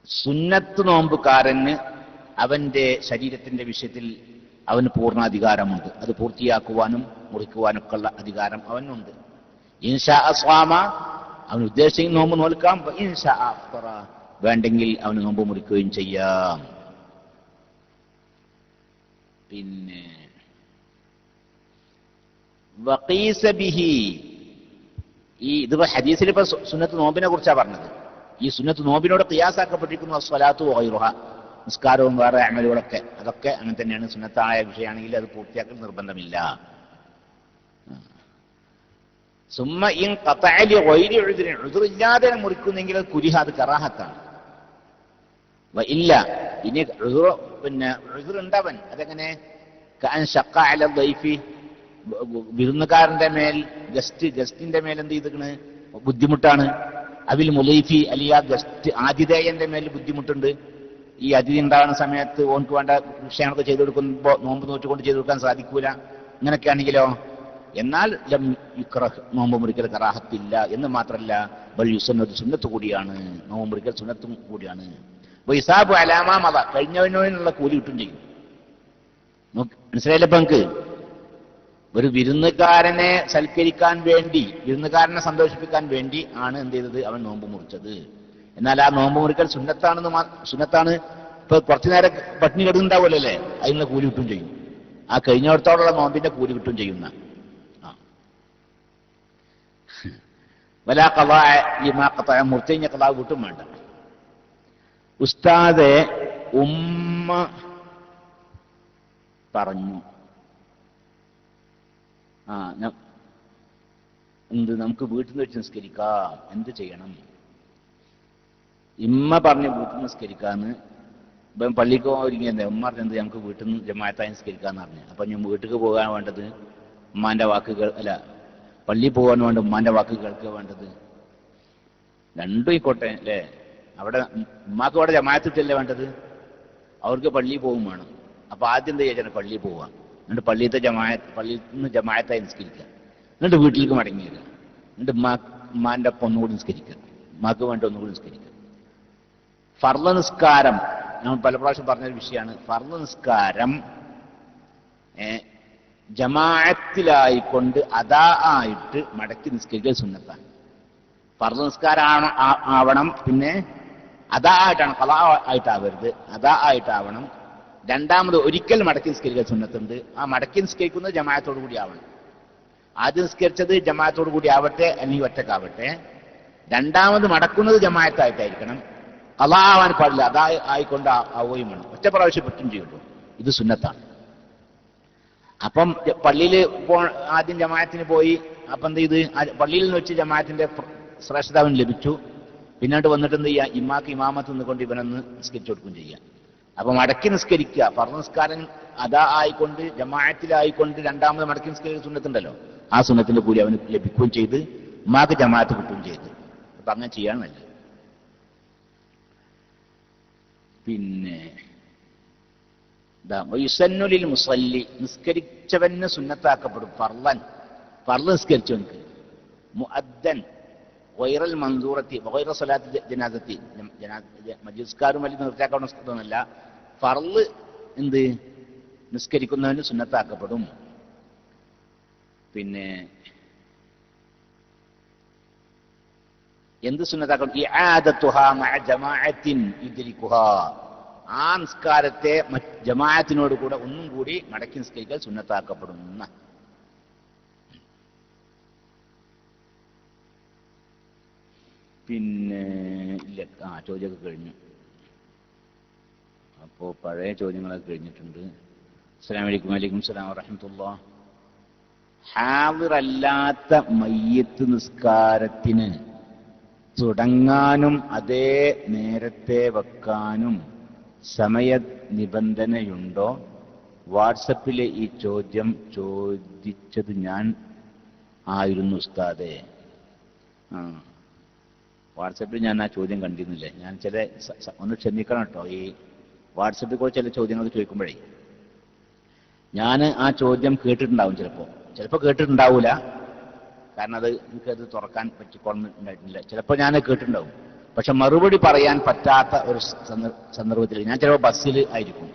A: സുന്നത്ത് നോമ്പുകാരന് അവന്റെ ശരീരത്തിന്റെ വിഷയത്തിൽ അവന് പൂർണ്ണാധികാരമുണ്ട്. അത് പൂർത്തിയാക്കുവാനും മുറിക്കുവാനൊക്കെ ഉള്ള അധികാരം അവനുണ്ട്. ഇൻഷാ അസ്വാമ, അവൻ ഉദ്ദേശിക്കുന്ന നോമ്പ് നോൽക്കാം. ഇൻഷാ അഫ്തറ, വേണ്ടെങ്കിൽ അവന് നോമ്പ് മുറിക്കുകയും ചെയ്യാം. പിന്നെ വഖീസ ബിഹി, ഇത് ഹദീസിൽ ഇപ്പൊ സുന്നത്ത് നോമ്പിനെ കുറിച്ചാണ് പറഞ്ഞത്. ഈ സുന്നത്ത് നോമ്പിനോട് ഖിയാസാക്കപ്പെട്ടിരിക്കുന്നു അസ്വലാത്തു വഗൈറുഹ, നിസ്കാരവും വേറെ അമലുകളൊക്കെ, അതൊക്കെ അങ്ങനെ തന്നെയാണ്. സുന്നത്തായ വിഷയമാണെങ്കിൽ അത് പൂർത്തിയാക്കൽ നിർബന്ധമില്ല. സുമ്മ ഇൻ ഖതഅ ലിഗൈരി ഉദ്രിൻ, ഉദ്രില്ലാതെ മുറിക്കുന്നെങ്കിൽ അത് കുരിഹ, അത് കറാഹത്താണ്. ഇല്ല ഇനി പിന്നെ ഉദ്റുണ്ടവൻ, അതെങ്ങനെ? കഅൻ ശഖ്ഖ അല ദൈഫി, വിരുന്നുകാരന്റെ മേൽ ഗസ്റ്റിന്റെ മേൽ എന്ത് ചെയ്തിരിക്കണ്? ബുദ്ധിമുട്ടാണ്. അവിൽ മുലൈഫി, അല്ലെങ്കിൽ ആ ഗസ്റ്റ് ആതിഥേയന്റെ മേൽ ബുദ്ധിമുട്ടുണ്ട്. ഈ അതിഥി ഉണ്ടാകുന്ന സമയത്ത് ഓനക്ക് വേണ്ട വിഷയങ്ങളൊക്കെ ചെയ്തു കൊടുക്കുമ്പോൾ നോമ്പ് നോറ്റുകൊണ്ട് ചെയ്തു കൊടുക്കാൻ സാധിക്കൂല. ഇങ്ങനെയൊക്കെ ആണെങ്കിലോ, എന്നാൽ ലം യുക്റഹ്, നോമ്പ് മുറിക്കൽ കറാഹത്തില്ല. എന്ന് മാത്രമല്ല ബൽ യുസന്നതു, സുന്നത്ത് കൂടിയാണ്. നോമ്പ് മുറിക്കൽ സുന്നത്തും കൂടിയാണ്. വൈസാബു അലാമ മദ, കഴിഞ്ഞവനുള്ള കൂലി കിട്ടും ചെയ്യും. മനസ്സിലായില്ലപ്പോ നമുക്ക്? ഒരു വിരുന്നുകാരനെ സൽക്കരിക്കാൻ വേണ്ടി, വിരുന്നുകാരനെ സന്തോഷിപ്പിക്കാൻ വേണ്ടി ആണ് എന്ത് ചെയ്തത്? അവൻ നോമ്പ് മുറിച്ചത്. എന്നാൽ ആ നോമ്പ് മുറിക്കൽ സുന്നത്താണ്. ഇപ്പൊ കുറച്ചു നേരം പട്ടിണി കിടന്നുണ്ടാവുമല്ലോ അല്ലേ, അതിനുള്ള കൂലി കിട്ടും ചെയ്യും. ആ കഴിഞ്ഞിടത്തോടുള്ള നോമ്പിന്റെ കൂലി കിട്ടും ചെയ്യുന്ന. വലാ ഖളാ ലിമാ ഖതഅ, മുറിച്ച് കഴിഞ്ഞ ഖളാ കിട്ടും വേണ്ട. ഉസ്താദെ, ഉമ്മ പറഞ്ഞു എന്ത് നമുക്ക് വീട്ടിൽ നിന്ന് വെച്ച് നിസ്കരിക്കാം, എന്ത് ചെയ്യണം? ഇമ്മ പറഞ്ഞ് വീട്ടിൽ നിസ്കരിക്കാന്ന്. ഇപ്പം പള്ളിക്ക് ഒരുങ്ങിയത് ഉമ്മ പറഞ്ഞത് നമുക്ക് വീട്ടിൽ നിന്ന് ജമാഅത്തായി നിസ്കരിക്കാന്ന് പറഞ്ഞു. അപ്പൊ ഞാൻ വീട്ടിലേക്ക് പോകാൻ വേണ്ടത് ഉമ്മാന്റെ വാക്കുകൾ, അല്ല പള്ളിയിൽ പോകാൻ വേണ്ട ഉമ്മാന്റെ വാക്ക് കേൾക്കുക വേണ്ടത്. രണ്ടും ആയിക്കോട്ടെ അല്ലേ. അവിടെ ഉമ്മാക്ക് അവിടെ ജമാഅത്തിട്ടല്ലേ വേണ്ടത്, അവർക്ക് പള്ളിയിൽ പോകും വേണം. അപ്പൊ ആദ്യം എന്താ ചെയ്യാൻ? പള്ളിയിൽ പോവാം, എന്നിട്ട് പള്ളിയിൽ നിന്ന് ജമാഅത്തായി നിസ്കരിക്കുക, എന്നിട്ട് വീട്ടിലേക്ക് മടങ്ങി വരിക, എന്നിട്ട് ഉമ്മാന്റെ ഒപ്പം ഒന്നുകൂടി നിസ്കരിക്കുക, ഉമ്മാക്ക് വേണ്ട ഒന്നുകൂടി നിസ്കരിക്കുക. ഫർള് നിസ്കാരം നമ്മൾ പല പ്രാവശ്യം പറഞ്ഞൊരു വിഷയമാണ്. ഫർള് നിസ്കാരം ജമാഅത്തിലായിക്കൊണ്ട് അദാ ആയിട്ട് മടക്കി നിസ്കരിക്കൽ സുന്നത്താണ്. ഫർള് നിസ്കാരം ആവണം. പിന്നെ അദാ ആയിട്ടാണ്, ഖളാ ആയിട്ടാവരുത്, അദാ ആയിട്ടാവണം. രണ്ടാമത് ഒരിക്കൽ മടക്കി നിസ്കരിക്കൽ സുന്നത്തുണ്ട്. ആ മടക്കി നിസ്കരിക്കുന്നത് ജമാഅത്തോടു കൂടി ആവണം. ആദ്യം നിസ്കരിച്ചത് ജമാഅത്തോടു കൂടി ആവട്ടെ, അല്ലെങ്കിൽ ഒറ്റക്കാവട്ടെ. രണ്ടാമത് മടക്കുന്നത് ജമാഅത്തായിട്ടായിരിക്കണം. ഖളാ ആവാൻ പാടില്ല, അതാ ആയിക്കൊണ്ട് ആവുകയും വേണം. ഒറ്റ പ്രാവശ്യം പറ്റും ചെയ്യുള്ളൂ. ഇത് സുന്നത്താണ്. അപ്പം പള്ളിയിൽ ആദ്യം ജമാഅത്തിന് പോയി. അപ്പം എന്ത് ചെയ്ത്? പള്ളിയിൽ നിന്ന് വെച്ച് ജമാഅത്തിന്റെ ശ്രേഷ്ഠത അവന് ലഭിച്ചു. പിന്നീട് വന്നിട്ട് എന്ത് ചെയ്യുക? ഇമാക്ക് ഇമാമത്ത് നിന്നുകൊണ്ട് ഇവനൊന്ന് നിസ്കരിച്ചു കൊടുക്കുകയും ചെയ്യുക. അപ്പൊ മടക്കി നിസ്കരിക്കുക, ഫർള് നിസ്കാരം അതാ ആയിക്കൊണ്ട് ജമാഅത്തിലായിക്കൊണ്ട് രണ്ടാമത് മടക്കി നിസ്കരിക്കുന്ന സുന്നത്തുണ്ടല്ലോ, ആ സുന്നത്തിന്റെ കൂലി അവന് ലഭിക്കുകയും ചെയ്ത് ഉമ്മാക്ക് ജമാഅത്ത് കിട്ടുകയും ചെയ്ത്. അപ്പൊ അങ്ങനെ ചെയ്യാൻ നല്ലത്. പിന്നെ യുസന്നുലിൽ മുസല്ലി, നിസ്കരിച്ചവന് സുന്നത്താക്കപ്പെടും. ഫർള് നിസ്കരിച്ചവൻക്ക് മുഅദ്ദൻ വൈറൽ മൻസൂറത്തി വൈറ സ്വലാത്തി ജനാസത്തി, മജ്ലിസ്കാരും വലിയ നിർത്തിയാക്കണമെന്നല്ല, ഫർള് എന്ത് നിസ്കരിക്കുന്നവന് സുന്നത്താക്കപ്പെടും. പിന്നെ എന്ത് സുന്നത്താക്കണം? ഇആദത്തുഹാ മഅ ജമാഅത്തിൻ യുദ്രികുഹാ, ആ നിസ്കാരത്തെ ജമാഅത്തിനോട് കൂടെ ഒന്നും കൂടി മടക്കി നിസ്കരിക്കൽ സുന്നത്താക്കപ്പെടുന്ന. പിന്നെ ഇല്ല, ചോദ്യമൊക്കെ കഴിഞ്ഞു. അപ്പോൾ പഴയ ചോദ്യങ്ങളൊക്കെ കഴിഞ്ഞിട്ടുണ്ട്. അസ്സലാമു അലൈക്കും. വലൈക്കും സലാം വറഹ്മത്തുള്ളാഹി. ഹാദിറല്ലാത്ത മയ്യിത്ത് നിസ്കാരത്തിന് തുടങ്ങാനും അതേ നേരത്തെ വെക്കാനും സമയ നിബന്ധനയുണ്ടോ? വാട്സപ്പിലെ ഈ ചോദ്യം ചോദിച്ചത് ഞാൻ ആയിരുന്നു ഉസ്താദേ. വാട്സപ്പിൽ ഞാൻ ആ ചോദ്യം കണ്ടിരുന്നില്ലേ. ഞാൻ ഒന്ന് ക്ഷമിക്കണം കേട്ടോ. ഈ വാട്സപ്പിൽ കൂടെ ചില ചോദ്യങ്ങൾ ചോദിക്കുമ്പോഴേ ഞാൻ ആ ചോദ്യം കേട്ടിട്ടുണ്ടാവും. ചിലപ്പോൾ കേട്ടിട്ടുണ്ടാവൂല. കാരണം എനിക്കത് തുറക്കാൻ പറ്റിക്കൊള്ളുന്നുണ്ടായിട്ടില്ല. ചിലപ്പോൾ ഞാൻ കേട്ടിട്ടുണ്ടാവും. പക്ഷെ മറുപടി പറയാൻ പറ്റാത്ത ഒരു സന്ദർഭത്തിൽ ഞാൻ ചിലപ്പോൾ ബസ്സിൽ ആയിരിക്കും.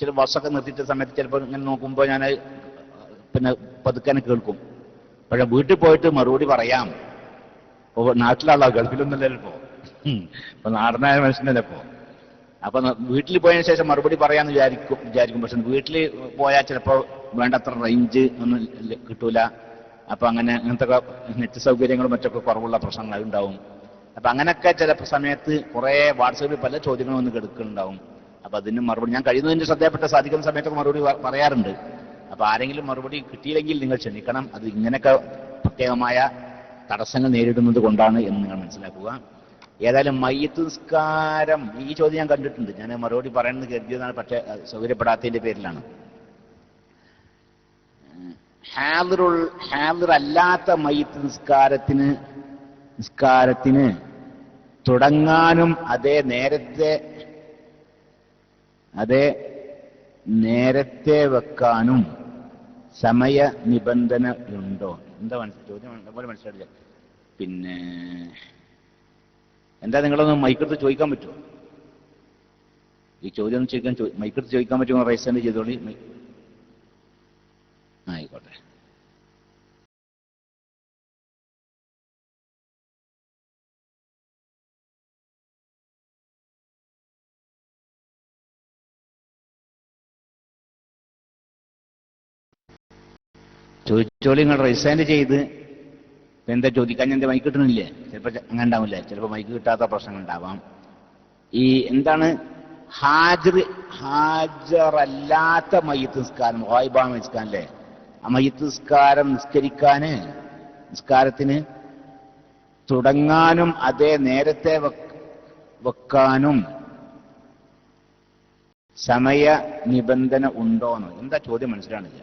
A: ചില ബസ്സൊക്കെ നിർത്തിയിട്ട സമയത്ത് ചിലപ്പോൾ ഇങ്ങനെ നോക്കുമ്പോൾ ഞാൻ പിന്നെ പതുക്കാൻ കേൾക്കും. പക്ഷെ വീട്ടിൽ പോയിട്ട് മറുപടി പറയാം. ഇപ്പോൾ നാട്ടിലുള്ള ഗൾഫിലൊന്നുമല്ലല്ലോ ഇപ്പോൾ നാടനായ മനുഷ്യനല്ലേ ഇപ്പോൾ. അപ്പൊ വീട്ടിൽ പോയതിനു ശേഷം മറുപടി പറയാമെന്ന് വിചാരിക്കും. പക്ഷെ വീട്ടിൽ പോയാൽ ചിലപ്പോൾ വേണ്ടത്ര റേഞ്ച് ഒന്നും കിട്ടൂല. അപ്പൊ അങ്ങനത്തെ നെറ്റ് സൗകര്യങ്ങളും മറ്റൊക്കെ കുറവുള്ള പ്രശ്നങ്ങൾ ഉണ്ടാവും. അപ്പൊ അങ്ങനെയൊക്കെ ചില സമയത്ത് കുറെ വാട്സാപ്പിൽ പല ചോദ്യങ്ങളും ഒന്ന് കിടക്കുന്നുണ്ടാവും. അപ്പൊ അതിന് മറുപടി ഞാൻ കഴിയുന്നതിന്റെ ശ്രദ്ധയപ്പെട്ട സാധിക്കുന്ന സമയത്തൊക്കെ മറുപടി പറയാറുണ്ട്. അപ്പൊ ആരെങ്കിലും മറുപടി കിട്ടിയില്ലെങ്കിൽ നിങ്ങൾ ക്ഷമിക്കണം. അത് ഇങ്ങനെയൊക്കെ പ്രത്യേകമായ തടസ്സങ്ങൾ നേരിടുന്നത് കൊണ്ടാണ് എന്ന് നിങ്ങൾ മനസ്സിലാക്കുക. ഏതായാലും മയ്യിത്ത് നിസ്കാരം ഈ ചോദ്യം ഞാൻ കണ്ടിട്ടുണ്ട്. ഞാൻ മറുപടി പറയണമെന്ന് കരുതിയതാണ്, പക്ഷേ സൗകര്യപ്പെടാത്തതിന്റെ പേരിലാണ്. ഹാദിർ അല്ലാത്ത മയ്യിത്ത് നിസ്കാരത്തിന് തുടങ്ങാനും അതേ നേരത്തെ വെക്കാനും സമയ നിബന്ധന ഉണ്ടോ? എന്താ ചോദ്യം പോലെ മനസ്സിലായില്ല. പിന്നെ എന്താ നിങ്ങളൊന്ന് മൈക്കെടുത്ത് ചോദിക്കാൻ പറ്റുമോ? ഈ ചോദ്യം മൈക്കെടുത്ത് ചോദിക്കാൻ പറ്റുമോ? റൈസ് ചെയ്തോളി. ആയിക്കോട്ടെ. ചോദിച്ചോളി. നിങ്ങൾ റൈസ് ചെയ്ത് എന്താ ചോദിക്കാൻ? ഞാൻ മൈക്ക് കിട്ടണില്ലേ? ചിലപ്പോൾ അങ്ങനെ ഉണ്ടാവില്ലേ, ചിലപ്പോൾ മൈക്ക് കിട്ടാത്ത പ്രശ്നങ്ങൾ ഉണ്ടാവാം. ഈ എന്താണ് ഹാജറല്ലാത്ത മയ്യിത്ത് നിസ്കാരം, ഗായിബായ നിസ്കാരം അല്ലേ? ആ മയ്യിത്ത് നിസ്കാരം നിസ്കാരത്തിന് തുടങ്ങാനും അതേ നേരത്തെ വെക്കാനും സമയ നിബന്ധന ഉണ്ടോന്ന് എന്താ ചോദ്യം? മനസ്സിലാണില്ല.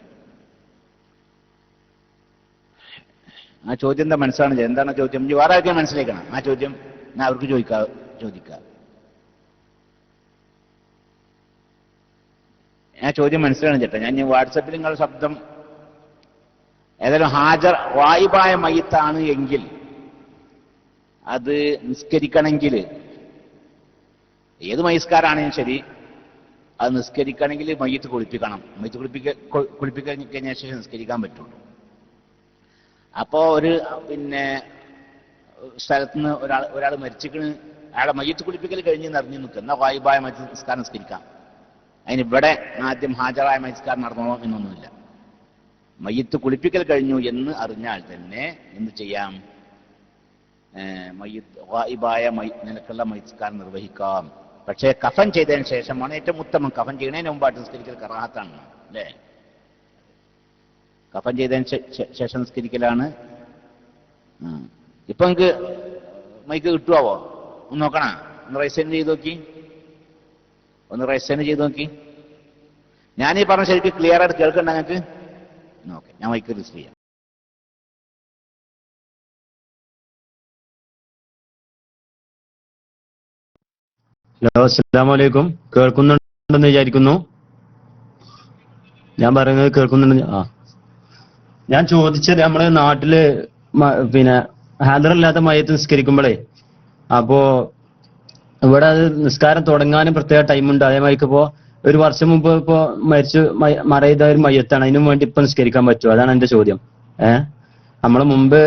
A: ആ ചോദ്യം എന്താ മനസ്സിലാണില്ല? എന്താണ് ചോദ്യം? വേറെ ആർക്കും മനസ്സിലാക്കണം ആ ചോദ്യം. ഞാൻ അവർക്ക് ചോദിക്കാം. ആ ചോദ്യം മനസ്സിലാണ് ചേട്ടാ. ഞാൻ വാട്സപ്പിൽ നിങ്ങളുടെ ശബ്ദം ഏതായാലും ഗായിബായ മയ്യിത്താണ് എങ്കിൽ അത് നിസ്കരിക്കണമെങ്കിൽ ഏത് മയ്യിസ്കാരാണെങ്കിലും ശരി, അത് നിസ്കരിക്കണമെങ്കിൽ മയ്യിത്ത് കുളിപ്പിക്കണം. മയ്യിത്ത് കുളിപ്പിക്കഴിഞ്ഞ ശേഷം നിസ്കരിക്കാൻ പറ്റുള്ളൂ. അപ്പോ പിന്നെ സ്ഥലത്തുനിന്ന് ഒരാൾ മരിച്ചിക്കണ്, അയാളെ മയ്യിത്ത് കുളിപ്പിക്കൽ കഴിഞ്ഞ് നിറഞ്ഞു നിൽക്കുക, എന്നാൽ ഗായിബായ മയ്യിത്ത് നിസ്കാരം നിസ്കരിക്കാം. അതിനിവിടെ ആദ്യം ഹാജറായ മയ്യിസ്കാരം നടന്നോ എന്നൊന്നുമില്ല. മയ്യിത്ത് കുളിപ്പിക്കൽ കഴിഞ്ഞു എന്ന് അറിഞ്ഞാൽ തന്നെ എന്ത് ചെയ്യാം? ഗായിബായ നിലക്കുള്ള മയ്യിസ്കാരം നിർവഹിക്കാം. പക്ഷേ കഫൻ ചെയ്തതിന് ശേഷമാണ് ഏറ്റവും ഉത്തമം. കഫൻ ചെയ്യുന്നതിന് മുമ്പായിട്ട് നിസ്കരിക്കൽ കറാഹത്താണ് അല്ലേ? കഫൻ ചെയ്തതിന് ശേഷം നിസ്കരിക്കലാണ്. ഇപ്പൊ നിങ്ങൾക്ക് മൈക്ക് കിട്ടുവോ? ഒന്ന് നോക്കണ, ഒന്ന് റൈസ് ചെയ്ത് നോക്കി. ഞാനീ പറഞ്ഞ ശരിക്കും ക്ലിയർ ആയിട്ട് കേൾക്കണ്ട നിങ്ങൾക്ക്? ഓക്കെ, ഞാൻ മൈക്ക് രജിസ്റ്റർ ചെയ്യാം.
B: ഹലോ, അസ്സലാമു അലൈക്കും. കേൾക്കുന്നുണ്ടെന്ന് വിചാരിക്കുന്നു. ഞാൻ പറയുന്നത് കേൾക്കുന്നുണ്ട്. ഞാൻ ചോദിച്ചത് നമ്മുടെ നാട്ടില് പിന്നെ ഹാജറല്ലാത്ത മയ്യിത്ത് നിസ്കരിക്കുമ്പോഴേ, അപ്പോ ഇവിടെ അത് നിസ്കാരം തുടങ്ങാനും പ്രത്യേക ടൈമുണ്ട്. അതേമാതിരി ഇപ്പോ ഒരു വർഷം മുമ്പ് ഇപ്പോ മറയിത ഒരു മയ്യത്താണ്, അതിനു വേണ്ടി ഇപ്പൊ നിസ്കരിക്കാൻ പറ്റുമോ? അതാണ് എന്റെ ചോദ്യം. നമ്മള് മുമ്പ്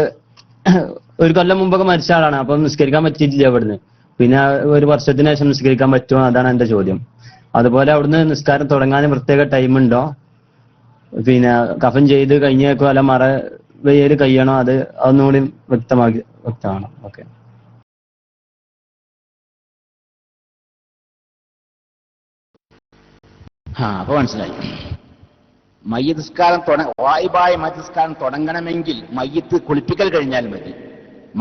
B: ഒരു കൊല്ലം മുമ്പൊക്കെ മരിച്ച ആളാണ്, അപ്പൊ നിസ്കരിക്കാൻ പറ്റിയിട്ടില്ല ഇവിടുന്ന്. പിന്നെ ഒരു വർഷത്തിന് ശേഷം നിസ്കരിക്കാൻ പറ്റുമോ? അതാണ് എന്റെ ചോദ്യം. അതുപോലെ അവിടുന്ന് നിസ്കാരം തുടങ്ങാനും പ്രത്യേക ടൈമുണ്ടോ? പിന്നെ കഫൻ ചെയ്ത് കഴിഞ്ഞേക്കോ അല്ല മറ വെയ്യല് കഴിയണോ? അതൊന്നുകൂടി വ്യക്തമാണ്. ഓക്കെ.
A: അപ്പൊ മനസ്സിലായി. മയ്യിത്ത് നിസ്കാരം ഗായിബായ മയ്യിത്ത് നിസ്കാരം തുടങ്ങണമെങ്കിൽ മയ്യിത്ത് കുളിപ്പിക്കൽ കഴിഞ്ഞാൽ മതി.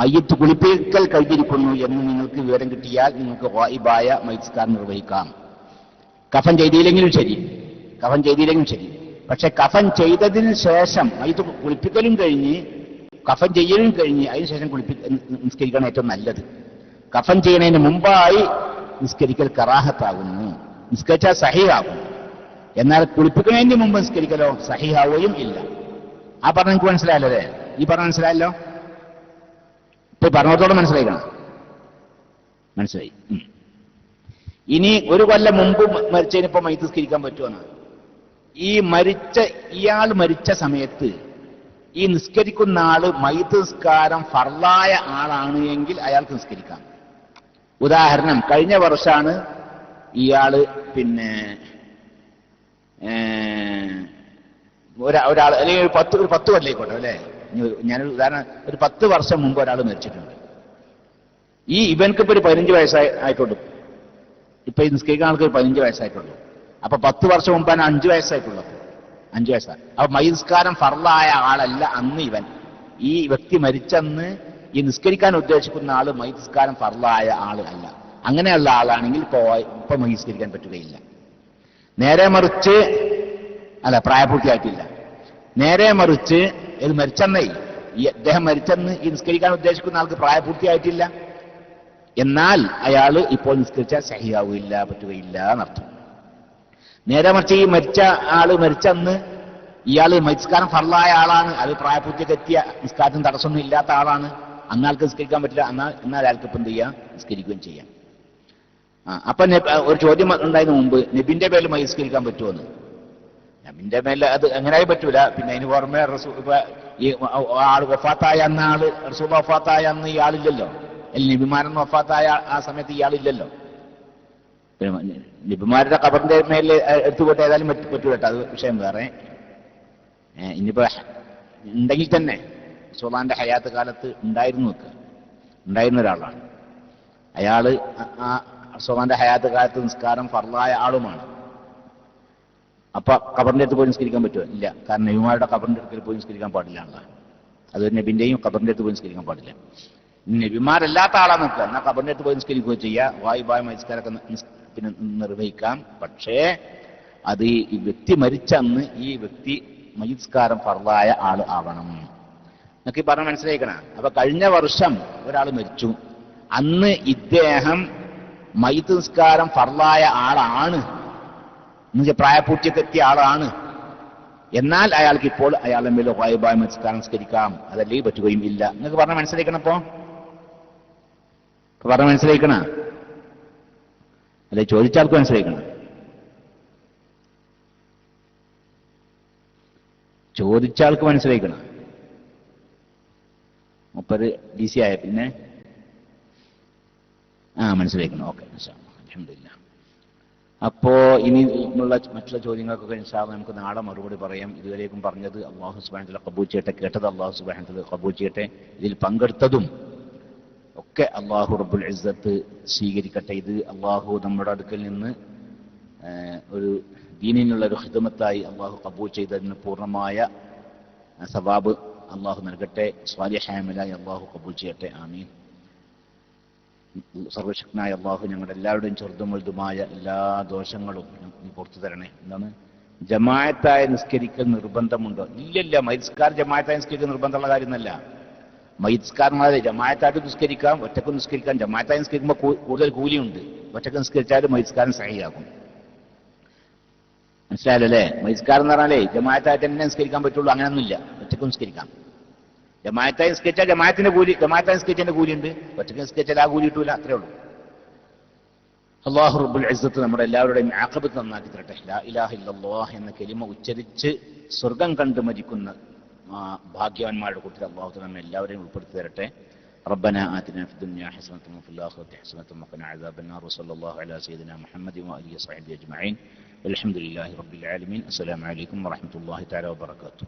A: മയ്യിത്ത് കുളിപ്പിക്കൽ കഴിഞ്ഞിരിക്കുന്നു എന്ന് നിങ്ങൾക്ക് വിവരം കിട്ടിയാൽ നിങ്ങൾക്ക് ഗായിബായ മയ്യിത്ത് നിസ്കാരം നിർവഹിക്കാം. കഫൻ ചെയ്തില്ലെങ്കിലും ശരി. പക്ഷെ കഫൻ ചെയ്തതിന് ശേഷം മയ്യിത്ത് കുളിപ്പിക്കലും കഴിഞ്ഞ് കഫൻ ചെയ്യലും കഴിഞ്ഞ് അതിനുശേഷം നിസ്കരിക്കണം ഏറ്റവും നല്ലത്. കഫൻ ചെയ്യുന്നതിന് മുമ്പായി നിസ്കരിക്കൽ കറാഹത്താകുന്നു. നിസ്കരിച്ചാൽ സഹീഹാകും. എന്നാൽ കുളിപ്പിക്കുന്നതിന് മുമ്പ് നിസ്കരിക്കലോ സഹീഹാവുകയും ഇല്ല. ആ പറഞ്ഞ എനിക്ക് മനസ്സിലായല്ലേ? ഈ പറഞ്ഞ മനസ്സിലായല്ലോ? ഇപ്പൊ പറഞ്ഞോടത്തോളം മനസ്സിലായിക്കണം. മനസ്സിലായി. ഇനി ഒരു കൊല്ലം മുമ്പ് മരിച്ചതിനിപ്പോ മയ്യിത്ത് നിസ്കരിക്കാൻ പറ്റുമെന്ന്. ഇയാൾ മരിച്ച സമയത്ത് ഈ നിസ്കരിക്കുന്ന ആള് മയ്യിത്ത് നിസ്കാരം ഫർളായ ആളാണ് എങ്കിൽ അയാൾക്ക് നിസ്കരിക്കാം. ഉദാഹരണം, കഴിഞ്ഞ വർഷമാണ് ഇയാള് പിന്നെ ഒരാൾ അല്ലെങ്കിൽ ഒരു 10 കൊല്ലായിക്കോട്ടെ അല്ലേ, ഞാനൊരു ഉദാഹരണം, ഒരു 10 വർഷം മുമ്പ് ഒരാൾ മരിച്ചിട്ടുണ്ട്. ഇവൻക്ക് ഇപ്പൊ ഒരു 15 വയസ്സായിട്ടുള്ളൂ. ഇപ്പൊ ഈ നിസ്കരിക്കുന്ന ആൾക്ക് ഒരു 15 വയസ്സായിട്ടുള്ളൂ. അപ്പൊ 10 വർഷം മുമ്പാണ് 5 വയസ്സായിട്ടുള്ളൂ. 5 വയസ്സാണ്. അപ്പൊ മയ്യിത്ത് നിസ്കാരം ഫർളായ ആളല്ല അന്ന് ഇവൻ. ഈ വ്യക്തി മരിച്ചന്ന് ഈ നിസ്കരിക്കാൻ ഉദ്ദേശിക്കുന്ന ആള് മയ്യിത്ത് നിസ്കാരം ഫർളായ ആള് അല്ല. അങ്ങനെയുള്ള ആളാണെങ്കിൽ ഇപ്പൊ മയ്യിത്ത് നിസ്കരിക്കാൻ പറ്റുകയില്ല. നേരെ മറിച്ച് പ്രായപൂർത്തിയായിട്ടില്ല. നേരെ മറിച്ച് ഇത് മരിച്ചെന്നേ, അദ്ദേഹം മരിച്ചെന്ന് ഈ നിസ്കരിക്കാൻ ഉദ്ദേശിക്കുന്ന ആൾക്ക് പ്രായപൂർത്തിയായിട്ടില്ല, എന്നാൽ അയാൾ ഇപ്പോൾ നിസ്കരിച്ചാൽ സഹിയാവില്ല, പറ്റുകയില്ല എന്നർത്ഥം. നേരെ മറിച്ച് ഈ മരിച്ച ആള് മരിച്ചെന്ന് ഇയാൾ മയ്യിത്ത് ഫർളായ ആളാണ്, അത് പ്രായപൂർത്തിയൊക്കെ എത്തിയ നിസ്കാരത്തിന് തടസ്സമൊന്നും ഇല്ലാത്ത ആളാണ്, അന്നാൾക്ക് നിസ്കരിക്കാൻ പറ്റില്ല. എന്നാൽ അയാൾക്ക് ഇപ്പം എന്ത് ചെയ്യാം, നിസ്കരിക്കുകയും ചെയ്യാം. അപ്പൊ ഒരു ചോദ്യം ഉണ്ടായതിനു മുമ്പ് നബിന്റെ പേരിൽ മയ്യിത്ത് നിസ്കരിക്കാൻ പറ്റുമെന്ന്. നബിന്റെ മേലെ അത് എങ്ങനെയായി പറ്റൂല. പിന്നെ അതിന് പുറമെ ഈ ആള് വഫാത്തായ അന്ന ആള് റസൂൽ വഫാത്തായ അന്ന് ഇയാളില്ലല്ലോ, അല്ലെങ്കിൽ നബിമാരെന്ന് വഫാത്തായ ആ സമയത്ത് ഇയാളില്ലല്ലോ. നബിമാരുടെ ഖബറിന്റെ മേലെ എടുത്തുപോട്ടെ, ഏതായാലും പറ്റൂല കേട്ടോ, അത് വിഷയം വേറെ. ഇനിയിപ്പോ ഉണ്ടെങ്കിൽ തന്നെ റസൂലുള്ളാഹിന്റെ ഹയാത്ത് കാലത്ത് ഉണ്ടായിരുന്ന ഒരാളാണ് അയാള്. റസൂലുള്ളാഹിന്റെ ഹയാത്ത് കാലത്ത് നിസ്കാരം ഫർളായ ആളുമാണ്. അപ്പൊ ഖബറിന്റെ അടുത്ത് പോയി നിസ്കരിക്കാൻ പറ്റുമോ? ഇല്ല. കാരണം നബിമാരുടെ ഖബറിന്റെ അടുത്ത് പോയി നിസ്കരിക്കാൻ പാടില്ല. അത് നബിന്റെയും ഖബറിന്റെ അടുത്ത് പോയി നിസ്കരിക്കാൻ പാടില്ല. നബിമാരല്ലാത്ത ആളാണ് നിൽക്കുക, എന്നാൽ ഖബറിന്റെ അടുത്ത് പോയി നിസ്കരിക്കുകയോ ചെയ്യുക, വായുവായ മരിച്ചാലൊക്കെ പിന്നെ നിർവഹിക്കാം. പക്ഷേ അത് ഈ വ്യക്തി മരിച്ചന്ന് ഈ വ്യക്തി മയ്യിത്ത് നിസ്കാരം ഫർളായ ആള് ആവണം എന്നൊക്കെ പറഞ്ഞ് മനസ്സിലാക്കണം. അപ്പൊ കഴിഞ്ഞ വർഷം ഒരാൾ മരിച്ചു, അന്ന് ഇദ്ദേഹം മയ്യിത്ത് നിസ്കാരം ഫർളായ ആളാണ്, പ്രായപൂർത്തിയൊക്കെ എത്തിയ ആളാണ്, എന്നാൽ അയാൾക്ക് ഇപ്പോൾ അയാളുടെ മേലെ വായുവായ നിസ്കാരം നിസ്കരിക്കാം, അതല്ലേ പറ്റുകയും ഇല്ല. നിങ്ങൾക്ക് പറഞ്ഞ മനസ്സിലാക്കണം. ഇപ്പൊ പറഞ്ഞ മനസ്സിലാക്കണ അല്ലെ? ചോദിച്ചാൾക്ക് മനസ്സിലാക്കണം. ചോദിച്ചാൾക്ക് മനസ്സിലാക്കണം. മുപ്പത് DC ആയ പിന്നെ മനസ്സിലാക്കണം. ഓക്കെ, അൽഹംദുലില്ലാഹ്. അപ്പോ ഇനി ഉള്ള മറ്റുള്ള ചോദ്യങ്ങൾക്കൊക്കെ ഇൻഷാ അല്ലാഹ് നമുക്ക് നാളെ മറുപടി പറയാം. ഇതുവരേക്കും പറഞ്ഞത് അല്ലാഹു സുബ്ഹാനഹു വ തആല ഖബൂൽ ചെയ്യട്ടെ, കേട്ടത് അല്ലാഹു സുബ്ഹാനഹു വ തആല ഖബൂൽ ചെയ്യട്ടെ, ഇതിൽ പങ്കെടുത്തതും ഒക്കെ അല്ലാഹു റബ്ബുൽ ഇസ്സത്ത് സ്വീകരിക്കട്ടെ. ഇത് അല്ലാഹു നമ്മുടെ അടുക്കൽ നിന്ന് ഒരു ദീനിനുള്ള ഒരു ഖിദ്മത്തായി അല്ലാഹു ഖബൂൽ ചെയ്തതിന് പൂർണ്ണമായ സവാബ് അല്ലാഹു നൽകട്ടെ. സ്വാലിഹായ അമലായി അല്ലാഹു ഖബൂൽ ചെയ്യട്ടെ. ആമീൻ. സർവശക്തനായ അല്ലാഹു ഞങ്ങളുടെ എല്ലാവരുടെയും ചെറുതും വലുതുമായ എല്ലാ ദോഷങ്ങളും നീ പുറത്തു തരണേ. എന്താണ് ജമാഅത്തായ നിസ്കരിക്കൽ നിർബന്ധമുണ്ടോ? ഇല്ലല്ല. മയ്യിത്ത് ജമാഅത്തായ നിസ്കരിക്കൽ നിർബന്ധമുള്ള കാര്യമൊന്നല്ല. മയ്യിത്ത് ജമാഅത്തായിട്ട് നിസ്കരിക്കാം, ഒറ്റക്ക് നിസ്കരിക്കാം. ജമാഅത്തായി നിസ്കരിക്കുമ്പോൾ കൂടുതൽ കൂലിയുണ്ട്. ഒറ്റക്ക് നിസ്കരിച്ചാലും മയ്യിത്ത് സഹിയാകും. മനസ്സിലായല്ലേ? മയ്യിത്ത് എന്ന് പറഞ്ഞാലേ ജമാഅത്തായിട്ട് തന്നെ നിസ്കരിക്കാൻ പറ്റുള്ളൂ, അങ്ങനെയൊന്നുമില്ല. ഒറ്റക്ക് നിസ്കരിക്കാം. ജമാഅത്തായി നിസ്കരിച്ചാൽ ജമാഅത്തിന്റെ കൂലി, ജമാഅത്തായി നിസ്കരിച്ചതിന്റെ കൂലിയുണ്ട്. ഒറ്റക്ക് നിസ്കരിച്ചാൽ ആ കൂലി കിട്ടൂല. അത്രേ ഉള്ളൂ. അല്ലാഹു റബ്ബുൽ ഇസ്സത്ത് നമ്മുടെ എല്ലാവരുടെയും ആഖിബത്ത് നന്നാക്കി തരട്ടെ. ലാ ഇലാഹ ഇല്ലല്ലാഹ് എന്ന കലിമ ഉച്ചരിച്ച് സ്വർഗം കണ്ട് മരിക്കുന്ന ഭാഗ്യവാന്മാരുടെ കൂട്ടത്തിൽ അല്ലാഹു തആല നമ്മെ എല്ലാവരെയും ഉൾപ്പെടുത്തി തരട്ടെ. ربنا آتنا في الدنيا حسنة وفي الآخرة حسنة وقنا عذاب النار وصلى الله على سيدنا محمد وآله وصحبه أجمعين والحمد لله رب العالمين. السلام عليكم ورحمة الله تعالى وبركاته.